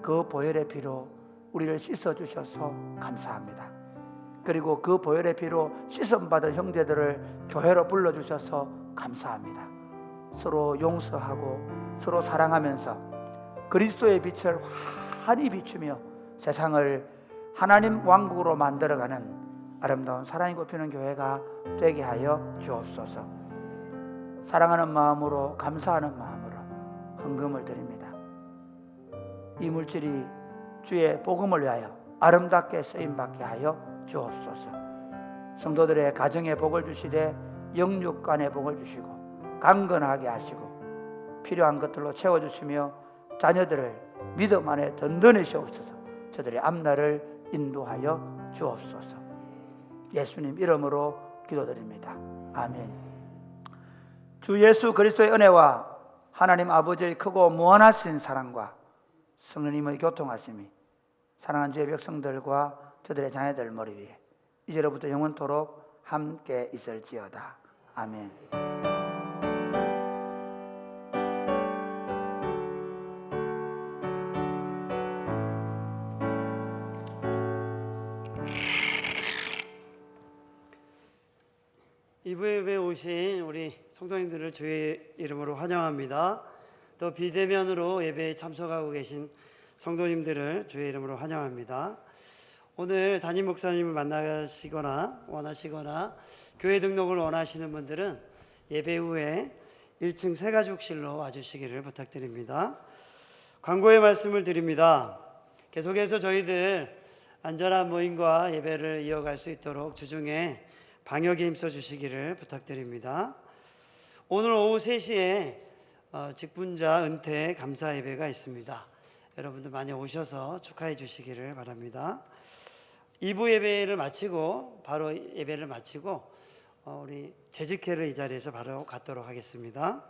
그 보혈의 피로 우리를 씻어주셔서 감사합니다. 그리고 그 보혈의 피로 씻음받은 형제들을 교회로 불러주셔서 감사합니다. 서로 용서하고 서로 사랑하면서 그리스도의 빛을 환히 비추며 세상을 하나님 왕국으로 만들어가는 아름다운 사랑이 굽히는 교회가 되게 하여 주옵소서. 사랑하는 마음으로, 감사하는 마음으로 헌금을 드립니다. 이 물질이 주의 복음을 위하여 아름답게 쓰임받게 하여 주옵소서. 성도들의 가정에 복을 주시되 영육간에 복을 주시고 강건하게 하시고 필요한 것들로 채워주시며 자녀들을 믿음 안에 든든히시옵소서. 저들의 앞날을 인도하여 주옵소서. 예수님 이름으로 기도드립니다. 아멘. 주 예수 그리스도의 은혜와 하나님 아버지의 크고 무한하신 사랑과 성령님의 교통하심이 사랑하는 주의 백성들과 저들의 자녀들 머리 위에 이제로부터 영원토록 함께 있을지어다. 아멘. 이부 예배에 오신 우리 성도님들을 주의 이름으로 환영합니다. 또 비대면으로 예배에 참석하고 계신 성도님들을 주의 이름으로 환영합니다. 오늘 담임 목사님을 만나시거나 원하시거나 교회 등록을 원하시는 분들은 예배 후에 1층 새가족실로 와주시기를 부탁드립니다. 광고의 말씀을 드립니다. 계속해서 저희들 안전한 모임과 예배를 이어갈 수 있도록 주중에 방역에 힘써 주시기를 부탁드립니다. 오늘 오후 3시에 직분자 은퇴 감사 예배가 있습니다. 여러분들 많이 오셔서 축하해 주시기를 바랍니다. 2부 예배를 마치고 바로 예배를 마치고 우리 재직회를 이 자리에서 바로 갖도록 하겠습니다.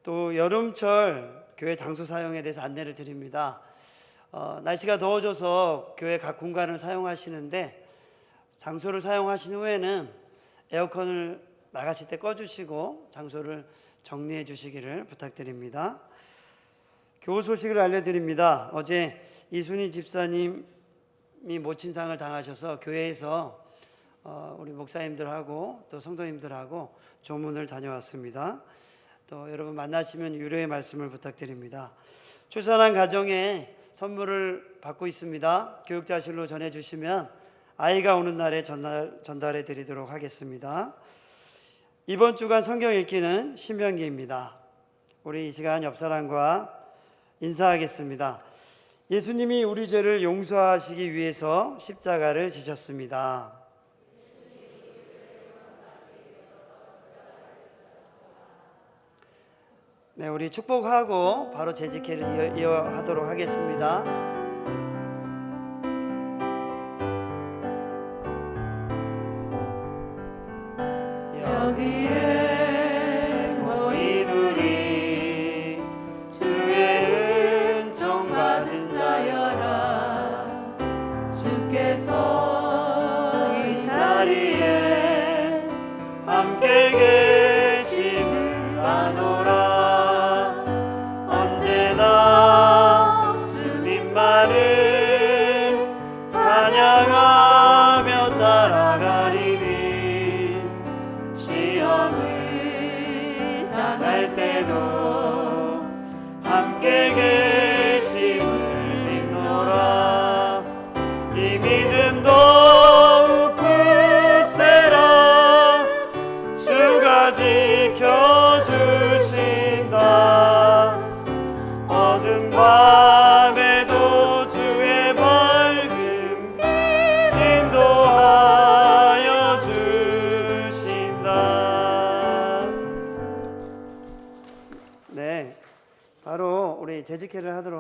또 여름철 교회 장소 사용에 대해서 안내를 드립니다. 날씨가 더워져서 교회 각 공간을 사용하시는데 장소를 사용하신 후에는 에어컨을 나가실 때 꺼주시고 장소를 정리해 주시기를 부탁드립니다. 교우 소식을 알려드립니다. 어제 이순희 집사님이 모친상을 당하셔서 교회에서 우리 목사님들하고 또 성도님들하고 조문을 다녀왔습니다. 또 여러분 만나시면 유료의 말씀을 부탁드립니다. 출산한 가정에 선물을 받고 있습니다. 교육자실로 전해주시면 아이가 오는 날에 전달해 드리도록 하겠습니다. 이번 주간 성경 읽기는 신명기입니다. 우리 이 시간 옆 사람과 인사하겠습니다. 예수님이 우리 죄를 용서하시기 위해서 십자가를 지셨습니다. 네, 우리 축복하고 바로 재직회를 이어하도록 하겠습니다. 여기에 모인 우리 주의 은총 받은 자여라. 주께서 이 자리에 함께 계심을 아노라. 언제나 주님만을 찬양하며 따라가리니 시험을 당할 때도 함께 계심을 믿노라. 이 믿음 더욱 굳세라. 주가 지켜주신다. 어두운 밤에도 주의 밝음 인도하여 주신다. 네, 바로 우리 재직회를 하도록